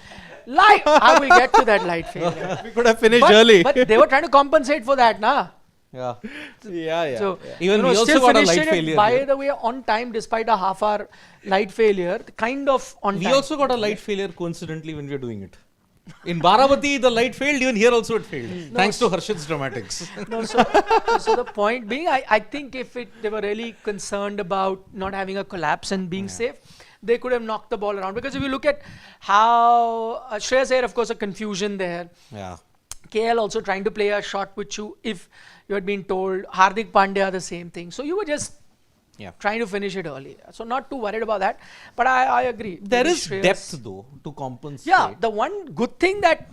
I will get to that light failure. We could have finished early. But they were trying to compensate for that, nah? Yeah. Yeah. So, Even we also still got a finishing light it, failure by here. the way, on time despite a half-hour light failure, kind of on We time. also got a light failure coincidentally when we were doing it. In Baravati, the light failed. Even here also it failed. Thanks to Harshit's dramatics. No, so the point being, I think if they were really concerned about not having a collapse and being safe, they could have knocked the ball around. Because if you look at how Shreyas Iyer, of course, a confusion there. Yeah. KL also trying to play a shot which if you had been told, Hardik Pandya the same thing. So you were just trying to finish it early. So not too worried about that. But I agree. There Maybe is Shreyas- depth though to compensate. Yeah, the one good thing that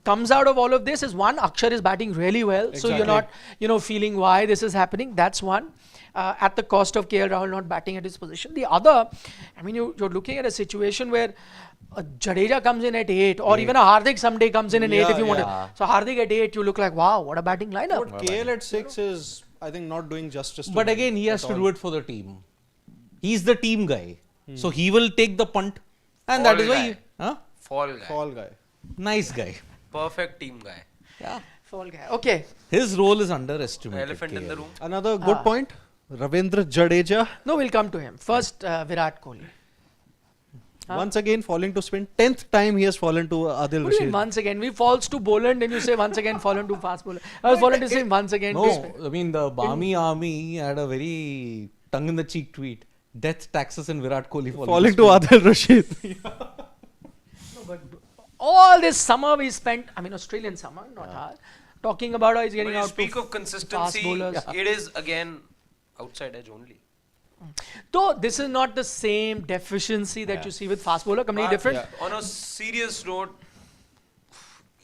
comes out of all of this is one, Akshar is batting really well. So you're not, feeling why this is happening. That's one. At the cost of KL Rahul not batting at his position. The other, I mean, you're looking at a situation where Jadeja comes in at 8 or even a Hardik someday comes in at 8 if you want to. So Hardik at 8, you look like, wow, what a batting lineup. But KL at 6 is, I think, not doing justice to But him again, he has at to all. do it for the team. He's the team guy. So he will take the punt. And Fall that is why. guy. Huh? Fall guy. Fall guy. Nice guy. Perfect team guy. Yeah. Fall guy. Okay. His role is underestimated. Elephant in the KL. room. Another good point. Ravindra Jadeja, No, we'll come to him. First, Virat Kohli. once again falling to spin. 10th time he has fallen to Adil What do you Rashid. mean once again? We falls to Boland and you say once again fallen to fast bowler. I was fallen to say once again. to spin. No, I mean the Bami Army had a very tongue-in-the-cheek tweet. Death, taxes, and Virat Kohli Falling to Adil Rashid. But all this summer we spent, I mean Australian summer, not ours, talking about how he's getting When you out speak to of fast consistency, bowlers. it is again outside edge only. Though this is not the same deficiency that you see with fast bowler, completely different. On a serious note,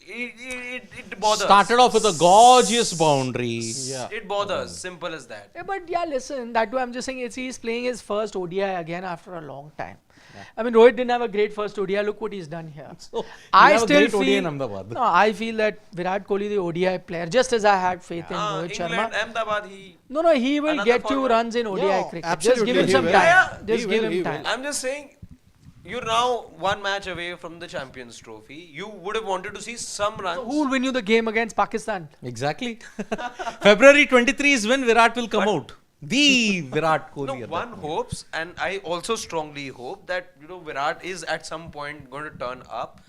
it bothers. Started off with a gorgeous boundary. It bothers. Simple as that. Yeah, but yeah, listen, that too I'm just saying he's playing his first ODI again after a long time. I mean, Rohit didn't have a great first ODI. Look what he's done here. So, I have a still great ODI feel in Ahmedabad. no. I feel that Virat Kohli, the ODI player, just as I had faith in Rohit England, Sharma. Ahmedabad, he. No, he will Another get you forward. runs in ODI Yeah, cricket. Just give absolutely, him he some will. time. Yeah, Just he give will, he him will. time. I'm just saying, you're now one match away from the Champions Trophy. You would have wanted to see some runs. So who will win you the game against Pakistan? Exactly. February 23 is when Virat will come out. The Virat Kohli. No, at one that point. hopes, and I also strongly hope that Virat is at some point going to turn up.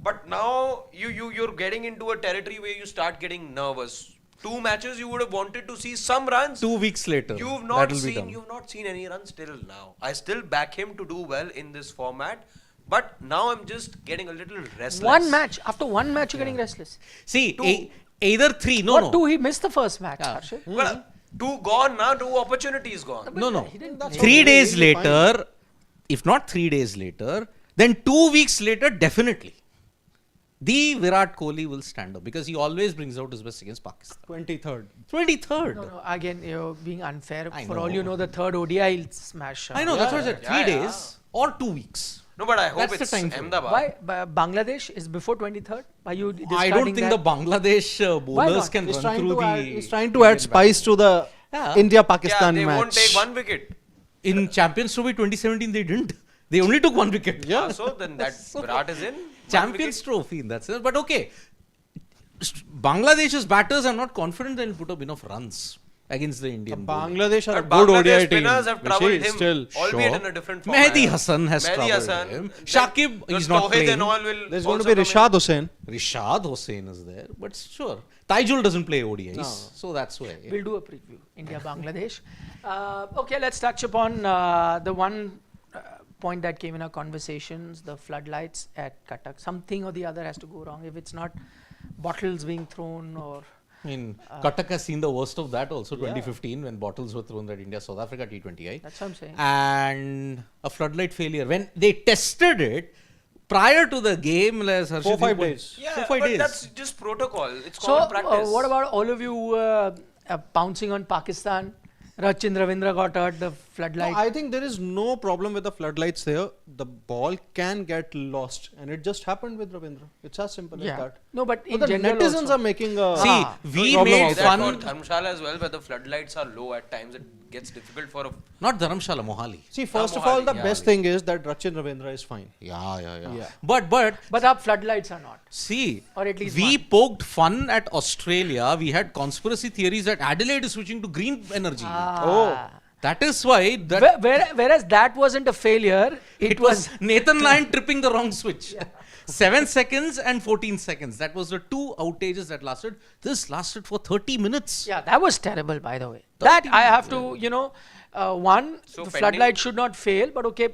But now you're getting into a territory where you start getting nervous. 2 matches you would have wanted to see some runs. 2 weeks later. You've not that'll be done. seen any runs till now. I still back him to do well in this format, but now I'm just getting a little restless. One match. After one match, you're getting restless. See, either 3. No, What no. two? He missed the first match. Harshit. Well, 2 gone now, 2 opportunities gone. No. He didn't That's 3 okay, days he'll be fine. later, if not 3 days later, then 2 weeks later, definitely. The Virat Kohli will stand up because he always brings out his best against Pakistan. 23rd. 23rd. No, again, you're being unfair. I For know. all you know, the third ODI will smash. I know, that's what I said. 3 Yeah, days or 2 weeks. No, but I hope That's the it's time frame. Ahmedabad. Why? Bangladesh is before 23rd. Why you I discarding don't think that? the Bangladesh bowlers not? can He's run trying, through to add, the. he's trying to add spice to the Yeah. India-Pakistan they match. won't take 1 wicket. In Champions Trophy 2017, they didn't. They only took 1 wicket. So then that Virat is in. 1 Champions wicket. Trophy in that sense. But okay. Bangladesh's batters are not confident they'll put up enough runs against the Indian bowling. Bangladesh are a But good Bangladesh ODI team. spinners have troubled Rishi, him, still. albeit Sure. in a different format. Mehdi Hassan has Mehdi troubled Hassan. him. Then Shakib, the he's not Tawhid playing. and all will There's going to also be come in. Rishad Hussain. Rishad Hussain is there. But sure. Taijul doesn't play ODIs. So that's why. We'll do a preview. India, Bangladesh. Okay, let's touch upon the one point that came in our conversations, the floodlights at Cuttack. Something or the other has to go wrong. If it's not bottles being thrown or... I mean, Cuttack has seen the worst of that also 2015 when bottles were thrown at India-South Africa T20I. That's what I'm saying. And a floodlight failure. When they tested it, prior to the game, as Harshit 4-5 pointed- days. Yeah, 4-5 but days. that's just protocol. It's So, common practice. what about all of you pouncing on Pakistan? Rachin Ravindra got hurt, the floodlight. No, I think there is no problem with the floodlights there. The ball can get lost, and it just happened with Ravindra. It's as simple as that. No, but in But the general netizens also. are making a See, we problem made out That fun. for Dharamshala as well, where the floodlights are low at times, it gets difficult for a Not Dharamshala, Mohali. See, first of all, the Mohali, best thing is that Rachin Ravindra is fine. Yeah. Yeah. But But our floodlights are not. see, Or at least we one. poked fun at Australia. We had conspiracy theories that Adelaide is switching to green energy. Ah. That is why that Whereas that wasn't a failure, it was Nathan Lyon tripping the wrong switch. 7 seconds and 14 seconds. That was the 2 outages that lasted. This lasted for 30 minutes. Yeah, that was terrible, by the way. That I have to, one, So the pending- floodlight should not fail, but okay,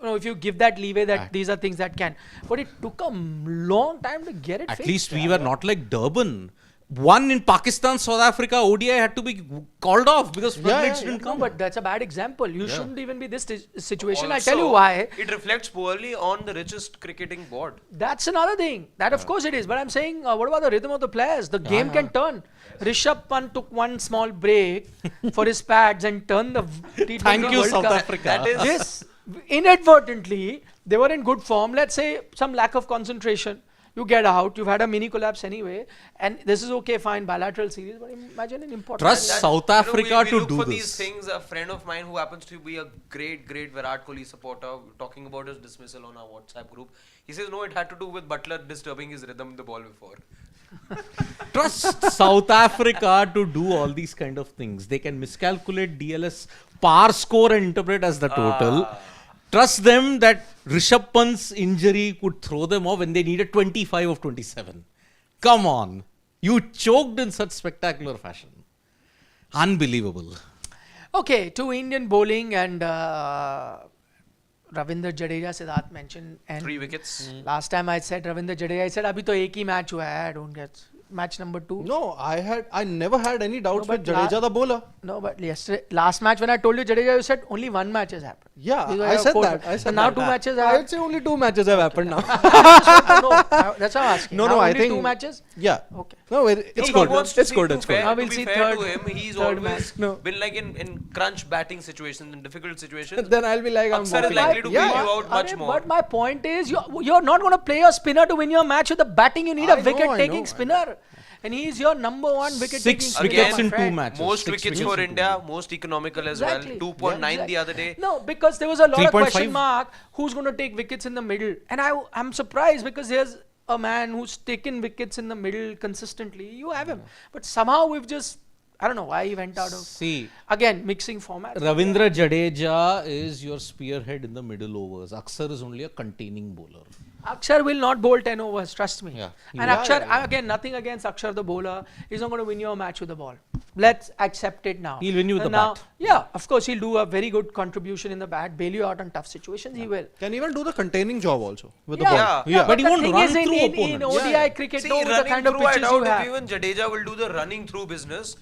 if you give that leeway that these are things that can. But it took a long time to get it At fixed. least we were not like Durban. One in Pakistan, South Africa, ODI had to be called off because floodlights didn't No, come. but that's a bad example. You shouldn't even be this situation. I'll tell you Also, why. It reflects poorly on the richest cricketing board. That's another thing. That of course it is. But I'm saying, what about the rhythm of the players? The game can turn. Rishabh Pant took one small break for his pads and turned the T20 Thank you, World South Cup. Africa. That is Yes, inadvertently, they were in good form. Let's say some lack of concentration. You get out, you've had a mini collapse anyway, and this is okay, fine, bilateral series, but imagine an important Trust match. South Africa we to look do for this. these things. A friend of mine who happens to be a great Virat Kohli supporter, talking about his dismissal on our WhatsApp group. He says, no, it had to do with Butler disturbing his rhythm in the ball before. Trust South Africa to do all these kind of things. They can miscalculate DLS par score and interpret as the total. Trust them that Rishabh Pant's injury could throw them off when they needed 25 of 27. Come on. You choked in such spectacular fashion. Unbelievable. Okay, to Indian bowling and Ravindra Jadeja, Siddharth mentioned. And 3 wickets. last time I said Ravindra Jadeja, I said, abhi to ek hi match hua hai, I don't get. Match number 2. No, I never had any doubts No, with but Jadeja the bowler. No, but last match when I told you Jadeja, you said only 1 match has happened. Yeah, These were I your said 4 that. matches. And now 2 matches have I'd say only 2 matches have happened now. That's how I'm asking. No, Now I only think 2 matches? Yeah. Okay. No, it's He good. wants to It's see, good. to It's fair- good. Now we'll to be see fair third- to him, he's third always match. No. been like in crunch batting situations, in difficult situations. Then I'll be like, I'm Aksar is walking. likely to Yeah. bail you out much Arey, more. But my point is, you're not going to play your spinner to win your match with the batting. You need I a know, wicket-taking I spinner. And he is your number 1 wicket-taking 6 spinner, wickets my in 2 friend. matches. Most 6 wickets in for 2 India, most economical as Exactly. well. 2.9 Yeah, the other day. No, because there was a lot of 3.5. question mark. Who's going to take wickets in the middle? And I'm surprised because there's a man who's taken wickets in the middle consistently. You have him. But somehow we've just, I don't know why he went out of. See, Again, mixing formats. Ravindra Jadeja is your spearhead in the middle overs. Aksar is only a containing bowler. Akshar will not bowl 10 overs, trust me. Yeah. And Akshar, again, nothing against Akshar the bowler. He's not going to win you a match with the ball. Let's accept it now. He'll win you with And the now, bat. Yeah, of course, he'll do a very good contribution in the bat, bail you out on tough situations, he will. Can even do the containing job also with the Yeah, ball. Yeah. But he the won't thing run is through in opponents. ODI cricket, See, no, with the running kind of through, I pitches you doubt have. if even Jadeja will do the running through business.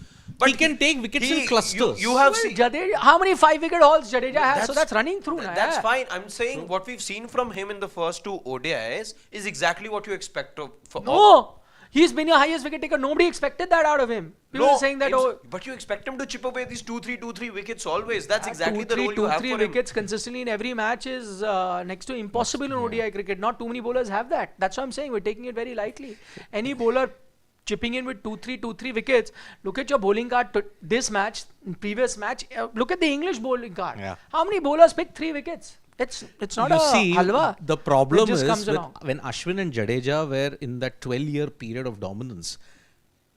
He can take wickets in clusters. You have Well, seen. Jadeja, how many 5-wicket hauls Jadeja has? So That's- that's running through. na, That's yeah. fine. I'm saying what we've seen from him in the first 2 ODIs is exactly what you expect of. No, he's been your highest wicket taker. Nobody expected that out of him. People were saying that, but you expect him to chip away these 2-3 wickets always. That's exactly the role you have for him. wickets consistently in every match is next to impossible in ODI cricket. Not too many bowlers have that. That's what I'm saying. We're taking it very lightly. Any bowler chipping in with 2-3 wickets. Look at your bowling card to this match, previous match. Look at the English bowling card. Yeah. How many bowlers pick 3 wickets? It's not You a see, halwa. the problem It just is comes with along. when Ashwin and Jadeja were in that 12-year period of dominance,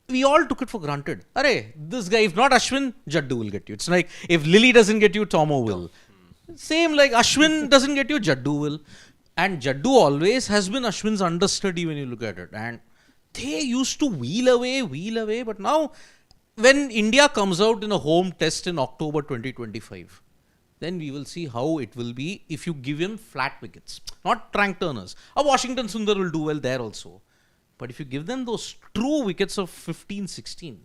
we all took it for granted. Arey, this guy, if not Ashwin, Jaddu will get you. It's like if Lily doesn't get you, Tomo will. Same like Ashwin doesn't get you, Jaddu will. And Jaddu always has been Ashwin's understudy when you look at it. And they used to wheel away. But now, when India comes out in a home test in October 2025, then we will see how it will be if you give him flat wickets, not trank turners. A Washington Sundar will do well there also. But if you give them those true wickets of 15, 16,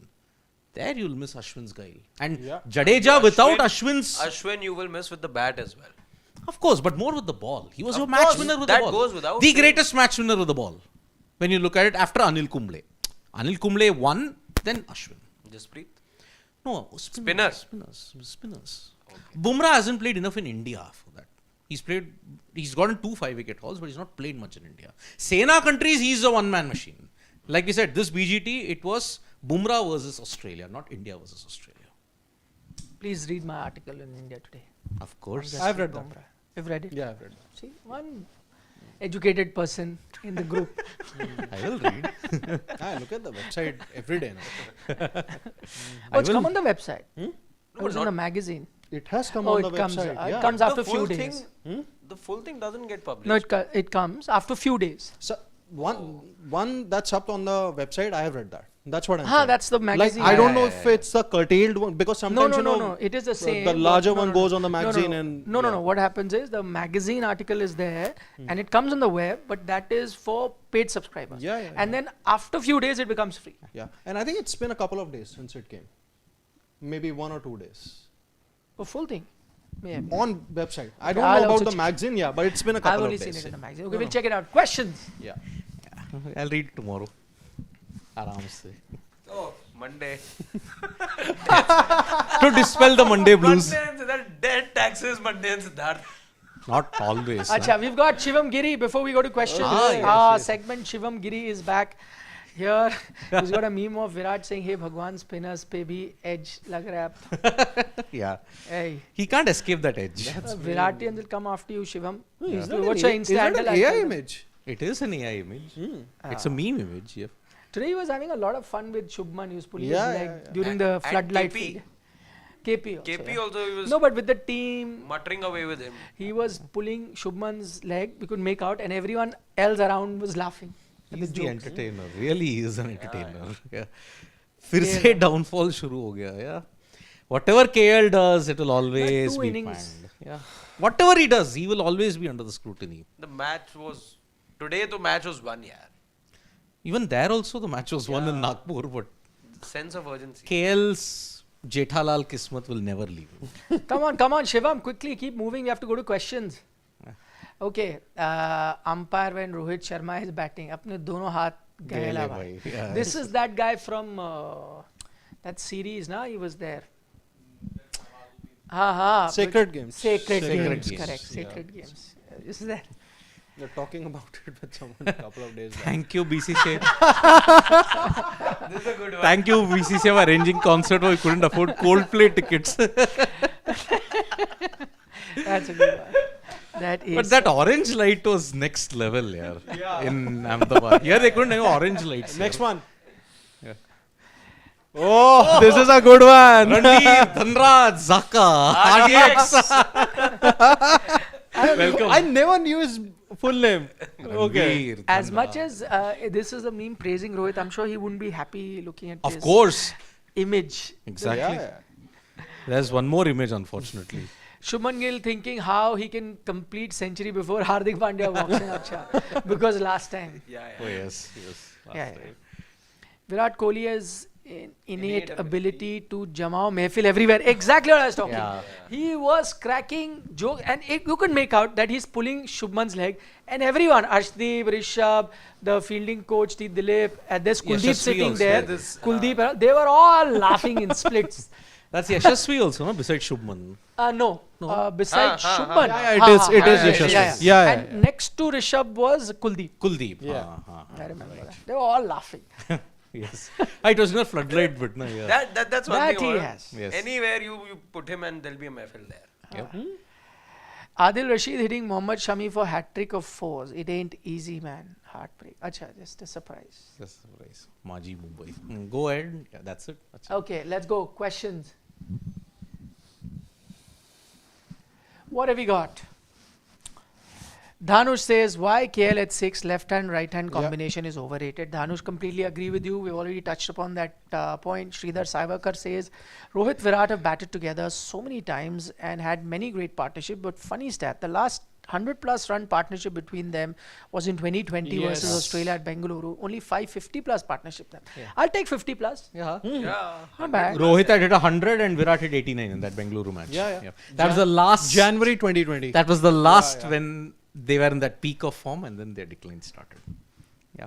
there you'll miss Ashwin's guile. And Jadeja without Ashwin's... Ashwin you will miss with the bat as well. Of course, but more with the ball. He was Of your match course, winner with that the ball. goes without the saying. greatest match winner with the ball. When you look at it after Anil Kumble. Anil Kumble won, then Ashwin. Jasprit. No, Spinner. Spinners. Bumrah hasn't played enough in India for that. He's gotten 2 5-wicket hauls, but he's not played much in India. Sena countries, he's a one-man machine. Like we said, this BGT, it was Bumrah versus Australia, not India versus Australia. Please read my article in India Today. Of course. I've read that. You've read it? Yeah, I've read that. See, one educated person in the group. I will read. I look at the website every day now. Oh, it's come on the website. Hmm? Oh, it's in the magazine. It has come Oh, on the it comes. website. It yeah. comes The after a few full days. thing, the full thing doesn't get published. No, it comes after a few days. So one that's up on the website, I have read that. That's what I'm Ah, saying. that's the Like, magazine. I don't know if it's a curtailed one because No, sometimes no. It is the same. the but larger no, one no, goes no. on the magazine and No. What happens is the magazine article is there and it comes on the web, but that is for paid subscribers. Yeah. And then after a few days, it becomes free. Yeah, and I think it's been a couple of days since it came. Maybe 1 or 2 days. A full thing. Yeah. On website. I don't I'll know also about the check. magazine, yeah, but it's been a I've couple only of seen days. it in the magazine. Okay, we'll check it out. Questions? Yeah. I'll read tomorrow. Aram se. Oh, Monday. To dispel the Monday blues. Monday and Siddharth, dead taxes, Monday and Siddharth. Not always. Acha, we've got Shivam Giri before we go to questions. yes. Segment Shivam Giri is back. Here, he's got a meme of Virat saying, "Hey, Bhagwan, spinners pe bhi edge lag raha hai." Yeah. Hey, He can't escape that edge. Viratians will come after you, Shivam. Is that What's an your A- Insta is that handle? an I'll AI tell them. image? It is an AI image. It's a meme image. Yeah. Today he was having a lot of fun with Shubman. He was pulling Yeah, his leg yeah. during And- the and floodlight KP. feed. KP also. KP yeah. also, he was No, but with the team, muttering away with him. he was pulling Shubman's leg. We could make out, and everyone else around was laughing. at He's the jokes. entertainer. Really, he is an entertainer. Yeah. फिर से downfall शुरू हो गया. Yeah. Whatever KL does, it will always two be innings. panned. Yeah. Whatever he does, he will always be under the scrutiny. The match was, today the match was won, yeah. Even there also, the match was won in Nagpur, but Sense of urgency. KL's Jethalal Kismat will never leave him. Come on, Shivam, quickly keep moving. We have to go to questions. Okay, umpire when Rohit Sharma is batting, अपने दोनों हाथ गहला भाई. Yeah. This is that guy from that series, na? He was there. Sacred Games. Sacred Games. Games, correct. Yeah. Sacred Games. Is that? You're talking about it with someone a couple of days back. Thank you, BCCI. This is a good one. Thank you, BCCI, for arranging concert where we couldn't afford Coldplay tickets. That's a good one. That is. But that orange light was next level, yeah. In Ahmedabad. Here they couldn't have orange lights. Next here. one. Oh, this is a good one. Ranveer, Dhanraj, Zaka, RDX. Welcome. I never knew his full name. Okay. Ranveer, As Dhanraj. much as this is a meme praising Rohit, I'm sure he wouldn't be happy looking at Of his course. image. Exactly. Yeah. There's one more image, unfortunately. Shubman Gill thinking how he can complete century before Hardik Pandya walks in. Acha. Because last time. Yeah, Oh, yeah. yes. Last Yeah, time. Virat Kohli has innate ability to jamao mehfil everywhere. Exactly what I was talking. Yeah. He was cracking joke, and you could make out that he's pulling Shubman's leg, and everyone, Arshdeep, Rishabh, the fielding coach, Dilip, and there's Kuldeep Yashasvi sitting also. there. This, Kuldeep, they were all laughing in splits. That's Yashasvi also, no? Besides Shubman. No. Besides Shubman. Yeah, it is Yashasvi. Yeah. Yeah. And next to Rishabh was Kuldeep. Kuldeep. Yeah. I remember that. They were all laughing. Yes. It was in a floodlight bit, no? Yeah. That's one That thing. he Or has. Yes. Anywhere you put him and there'll be a mehfil there. Yep. Adil Rashid hitting Mohammad Shami for hat-trick of 4s. It ain't easy, man. Heartbreak. Acha, just a surprise. That's a surprise. Maji Mumbai. Go ahead. Yeah, that's it. That's it. Okay, let's go. Questions. What have we got? Dhanush says, why KL at 6 left-hand, right-hand combination is overrated. Dhanush, completely agree with you. We've already touched upon that point. Sridhar Saivakar says, Rohit Virat have batted together so many times and had many great partnerships. But funny stat, the last 100+ run partnership between them was in 2020 versus Australia at Bengaluru. Only 550+ partnership then. I'll take 50+. Yeah. Yeah. Not bad. Rohit had hit 100 and Virat hit 89 in that Bengaluru match. Yeah. That was the last. January 2020. That was the last when they were in that peak of form and then their decline started. Yeah.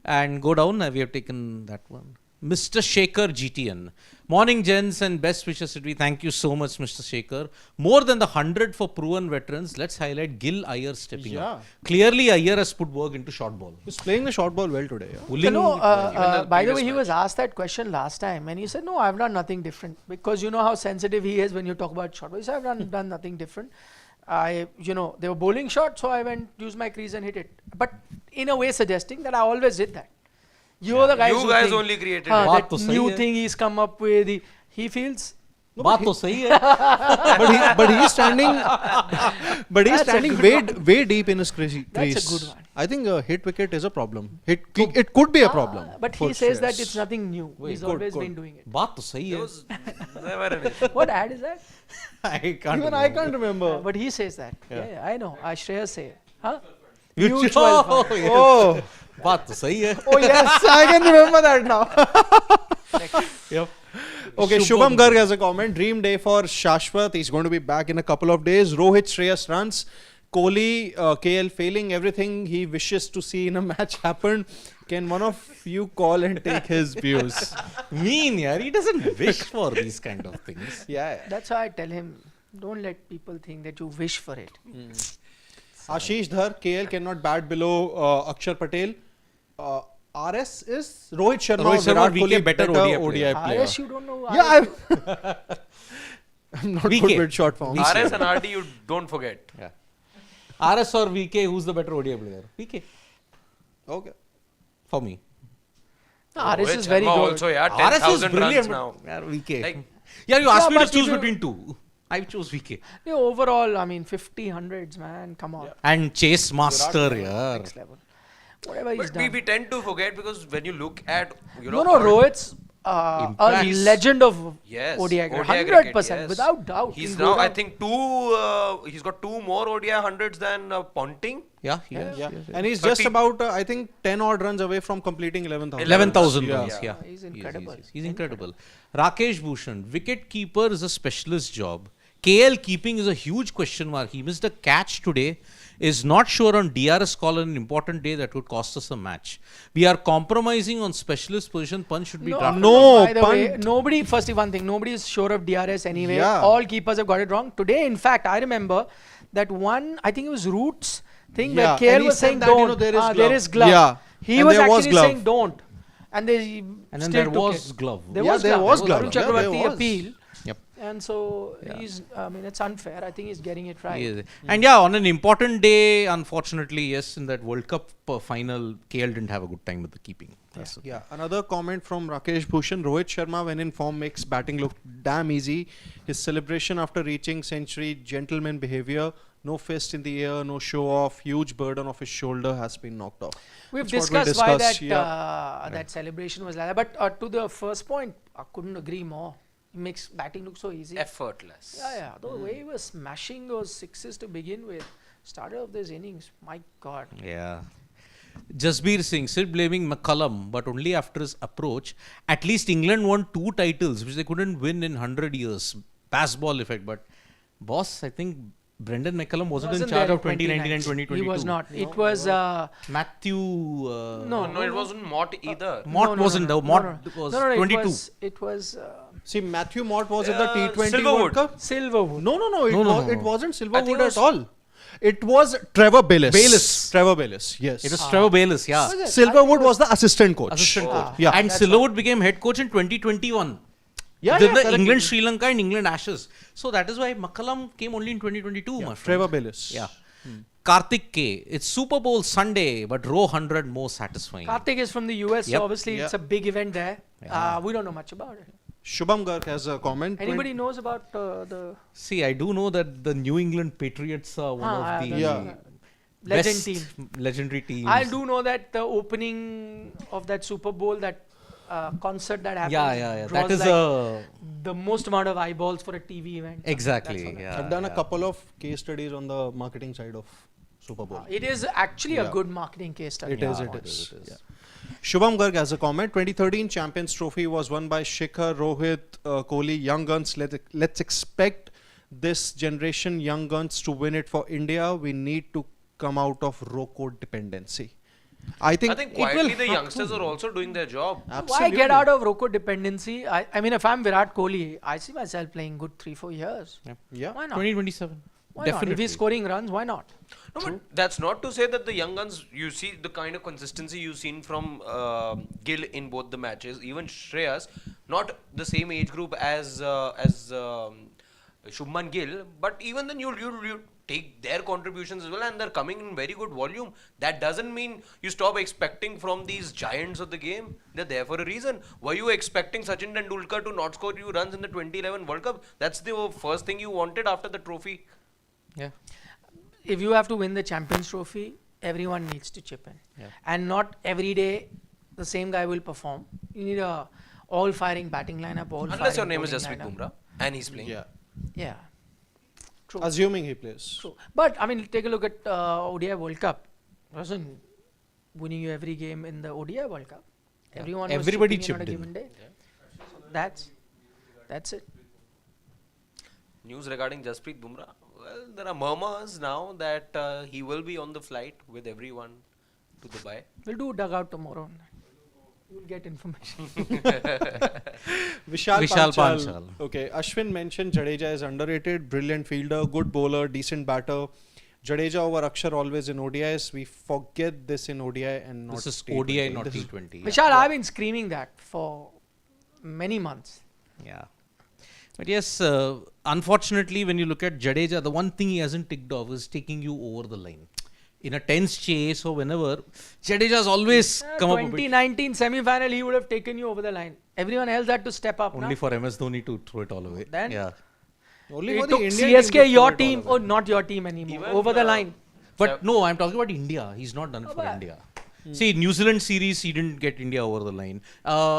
And go down, we have taken that one. Mr. Shaker GTN. Morning, gents, and best wishes to be. Thank you so much, Mr. Shaker. More than the 100 for proven veterans. Let's highlight Gil Iyer stepping up. Clearly, Iyer has put work into short ball. He's playing the short ball well today. Yeah? By the way, he was asked that question last time, and he said, "No, I've done nothing different." Because you know how sensitive he is when you talk about short ball. He said, "I've done nothing different. They were bowling short, so I went, used my crease and hit it." But in a way, suggesting that I always did that. You're the guys. You guys only created it. That new thing he's come up with. He feels. बात तो सही है. but he's standing way deep in his crease. That's a good one. I think hit wicket is a problem. It could be a problem. But he says that it's nothing new. He's always been doing it. बात तो सही है. Never an issue. What ad is that? I can't. Even I can't remember. But he says that. Yeah, I know. Shreyas say it. Huh? Oh, yes. Oh. बात तो सही है. Oh yes, I can remember that now. Yep. Okay, Shubham Garg has a comment. Dream day for Shashwat. He's going to be back in a couple of days. Rohit Shreyas runs. Kohli, KL failing everything he wishes to see in a match happen. Can one of you call and take his views? Mean, yaar. He doesn't wish for these kind of things. Yeah. That's why I tell him, don't let people think that you wish for it. Ashish Dhar, KL cannot bat below Akshar Patel. RS is Rohit Sharma. Virat Kohli, VK better ODI player. RS, you don't know. Yeah, I'm not VK. good with short form. RS and RD, you don't forget. Yeah. RS or VK, who's the better ODI player? VK. Okay. For me. RS Rohit is very Sharma good. Also, yeah, RS is 10,000 runs brilliant. now. Yeah, VK. Like, you asked me to but choose if you- between two. I chose VK. Yeah, overall, I mean, 50 hundreds, man. Come on. And Chase Master, yeah. Next level. Whatever he's but we done. tend to forget because when you look at, No, Rohit's a Impact. legend of yes, ODI. cricket, 100%, yes. without doubt. He's He'll now, go I down. think, he's got two more ODI hundreds than Ponting. Yeah, Yeah. And he's just 30 about, I think, 10 odd runs away from completing 11,000. 11,000 Yeah. runs, yeah. He's incredible. He's incredible. Rakesh Bhushan, wicket keeper is a specialist job. KL keeping is a huge question mark. He missed a catch today. Is not sure on DRS call on an important day that would cost us a match. We are compromising on specialist position. Punch should be drafted. No, by the way, punt. nobody, first one thing, nobody is sure of DRS anyway. Yeah. All keepers have got it wrong. Today, in fact, I remember that one, I think it was Roots thing Yeah, where KL and he was said saying that, you know, don't. there is glove. Yeah. He And was there was actually glove. saying don't. And they And then still there took was it. glove. There Yeah, was there glove. was glove. Arun Yeah, there Chakravarti was. appeal. Yep. And so he's, I mean, it's unfair. I think he's getting it right. Yes. And yeah, on an important day, unfortunately, yes, in that World Cup final, KL didn't have a good time with the keeping. That's the Yeah, another comment from Rakesh Bhushan. Rohit Sharma, when in form, makes batting look damn easy. His celebration after reaching century, gentleman behavior, no fist in the air, no show off, huge burden off his shoulder has been knocked off. We've That's what we discussed why discussed, that that celebration was like that. But to the first point, I couldn't agree more. It makes batting look so easy. Effortless. Yeah. The way he was smashing those sixes to begin with, started off this innings, my God. Yeah. Jasbir Singh, Sid blaming McCullum, but only after his approach. At least England won 2 titles, which they couldn't win in 100 years. Pass ball effect. But boss, I think Brendan McCullum wasn't in charge there of 2019 and 2022. He was not. It was Matthew. No, it wasn't Mott either. Mott wasn't. no, Mott was 22. It was See, Matthew Mott was in the T20 Silverwood. World Cup. Silverwood. No, it wasn't think Silverwood it was- at all. It was Trevor Bayliss. Trevor Bayliss, yes. It was Trevor Bayliss, yeah. Was it? Silverwood was the assistant coach. Assistant coach. Yeah. And Silverwood became head coach in 2021. Yeah, Then the correct. England, Sri Lanka and England Ashes. So that is why McCullum came only in 2022, my friend. Trevor Bayliss. Yeah. Karthik K. It's Super Bowl Sunday, but row 100 more satisfying. Karthik is from the US, Yep. so obviously it's a big event there. We don't know much about it. Shubham Garg has a comment. Anybody knows about the See, I do know that the New England Patriots are one of the Yeah. legend best team? legendary teams. I do know that the opening of that Super Bowl, that concert that happens, Yeah. draws That is like the most amount of eyeballs for a TV event. exactly. Yeah, I've done a couple of case studies on the marketing side of Super Bowl. It is actually a good marketing case study. It is. Yeah. Shubham Garg has a comment. 2013 Champions Trophy was won by Shikhar, Rohit, Kohli, young guns. Let's expect this generation young guns to win it for India. We need to come out of row code dependency. I think I think quietly the youngsters are also doing their job. Why get out of Roko dependency? I mean, if I'm Virat Kohli, I see myself playing good 3-4 years. Yeah. Why not? 2027. Why Definitely. not? If he's scoring runs, why not? No, but that's not to say that the young guns, you see the kind of consistency you've seen from Gill in both the matches, even Shreyas, not the same age group as Shubman Gill, but even then you take their contributions as well, and they're coming in very good volume. That doesn't mean you stop expecting from these giants of the game. They're there for a reason. Were you expecting Sachin Tendulkar to not score you runs in the 2011 World Cup? That's the first thing you wanted after the trophy. Yeah. If you have to win the Champions Trophy, everyone needs to chip in. Yeah. And not every day the same guy will perform. You need a all-firing batting lineup, Unless your name is bowling Jasprit lineup. Bumrah and he's playing. Yeah. Yeah. True. Assuming he plays. True. But I mean, take a look at ODI World Cup. Wasn't winning you every game in the ODI World Cup. Everyone Everybody was chipping in on a chipped given day. That's it. News regarding Jasprit Bumrah. Well, there are murmurs now that he will be on the flight with everyone to Dubai. We'll do dugout tomorrow. You'll get information. Vishal Panchal. Panchal. Okay, Ashwin mentioned Jadeja is underrated, brilliant fielder, good bowler, decent batter. Jadeja over Akshar always in ODIs. We forget this in ODI and not This is T20. ODI, not This is- T20. Vishal, I've been screaming that for many months. Yeah. But yes, unfortunately, when you look at Jadeja, the one thing he hasn't ticked off is taking you over the line. In a tense chase or whenever, Jadeja's always come up a bit. 2019 semi-final, he would have taken you over the line. Everyone else had to step up. Only na? for MS Dhoni to throw it all away. Then- yeah. Only It for the took Indian team to CSK, throw your it all team, away. or not your team anymore, Even, over the line. But no, I'm talking about India. He's not done it for but- India. See, New Zealand series, he didn't get India over the line.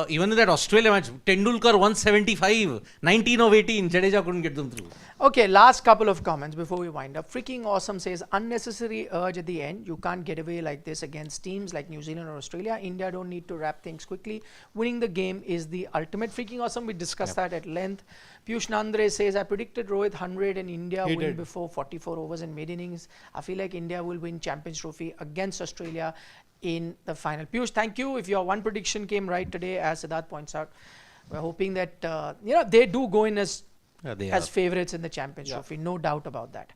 Even in that Australia match, Tendulkar 175, 19 of 18, Jadeja couldn't get them through. Okay, last couple of comments before we wind up. Freaking Awesome says, unnecessary urge at the end. You can't get away like this against teams like New Zealand or Australia. India don't need to wrap things quickly. Winning the game is the ultimate. Freaking Awesome, we discussed that at length. Piyush Nandre says, I predicted Rohit 100 and India He win did. before 44 overs and mid innings. I feel like India will win Champions Trophy against Australia in the final. Piyush, thank you. If your one prediction came right today, as Siddharth points out, we're hoping that they do go in as They as are. favorites in the Champions Trophy, no doubt about that.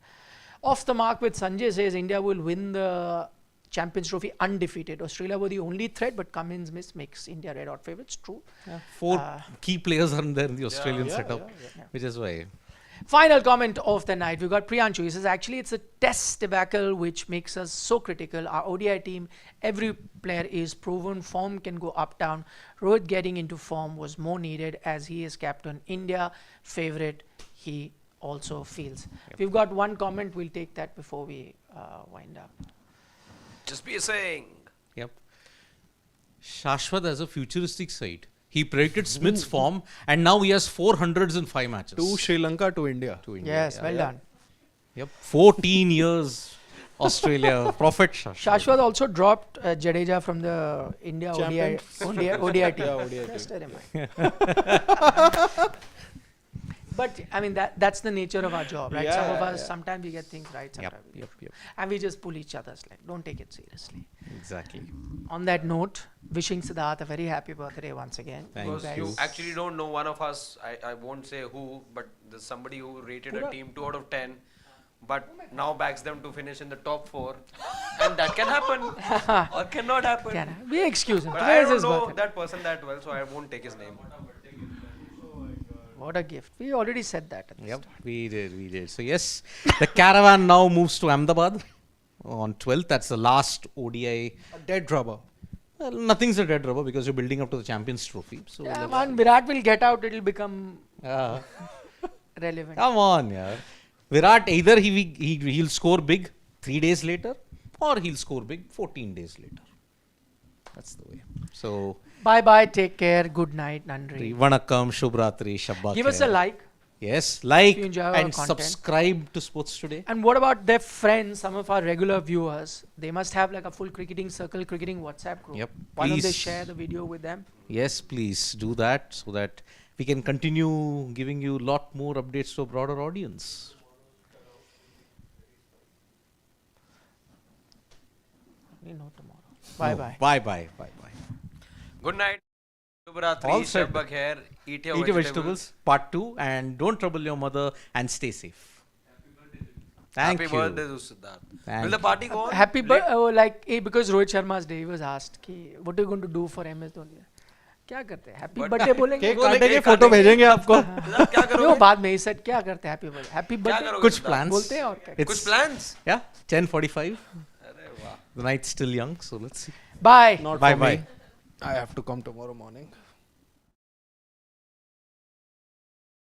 Off the mark with Sanjay says India will win the Champions Trophy undefeated. Australia were the only threat, but Cummins miss makes India red hot favorites. True. Yeah. Four key players are there in the Australian yeah, setup, yeah. which is why. Final comment of the night. We've got Priyanshu. He says, actually, it's a test debacle which makes us so critical. Our ODI team, every player is proven. Form can go up, down. Rohit getting into form was more needed as he is captain. India favorite, he also feels. We've got one comment. We'll take that before we wind up. Just be saying. Yep. Shashwat has a futuristic side. He predicted Smith's form, and now he has 400s in 5 matches. To Sri Lanka, to India. To India. Yes, yeah. well done. Yep. 14 years, Australia. Prophet Shashwat. Shashwat also dropped Jadeja from the India ODI, Champions. ODI team. Yeah, ODI Just team. a reminder. But I mean that's the nature of our job, right? Yeah, Some of yeah, us yeah. sometimes we get things right, Yep, sometimes we yep, don't. yep. And we just pull each other's leg. Don't take it seriously. Exactly. On that note, wishing Siddharth a very happy birthday once again. Thank You Because guys- you actually don't know one of us, I won't say who, but there's somebody who rated a team 2 out of 10, but now backs them to finish in the top 4. And that can happen or cannot happen. we excuse him. But Today I is don't his know birthday. that person that well, so I won't take his name. What a gift. We already said that. At the Yep, start. we did. So yes, the caravan now moves to Ahmedabad on 12th. That's the last ODI. A dead rubber. Well, nothing's a dead rubber because you're building up to the Champions Trophy. So Yeah, man, Virat will get out, it'll become relevant. come on, yeah. Virat either he'll score big 3 days later, or he'll score big 14 days later. That's the way. So Bye bye, take care, good night, Nandri. Vanakkam, Shubhratri, Shabba. Give us a like. Yes, like If you enjoy our and content. subscribe to Sports Today. And what about their friends, some of our regular viewers? They must have like a full cricketing circle, cricketing WhatsApp group. Yep, Why don't they please. share the video with them? Yes, please do that so that we can continue giving you a lot more updates to a broader audience. We know tomorrow. Bye bye. Bye bye. Good night. All Shubhratri, said. Shab Bakhair. Eat your Eat your vegetables. vegetables. Part 2. And don't trouble your mother and stay safe. Thank Happy you. birthday to Siddharth. Thank Will the party go on? Happy birthday. Because Rohit Sharma's day, he was asked, ki, what are you going to do for MS Dhoni? क्या करते हैं happy birthday बोलेंगे cake काटेंगे, photo भेजेंगे आपको. सिद्धार्थ, क्या करोगे? वो बाद में ही सेट क्या करते हैं हैप्पी क्या बर्थडे करोगे कुछ सिद्धार्थ? plans. बोलते हैं और क्या कुछ plans? Yeah. 10:45. अरे वाह. The night's still young, so let's see. Bye Not Bye for bye. me. I have to come tomorrow morning.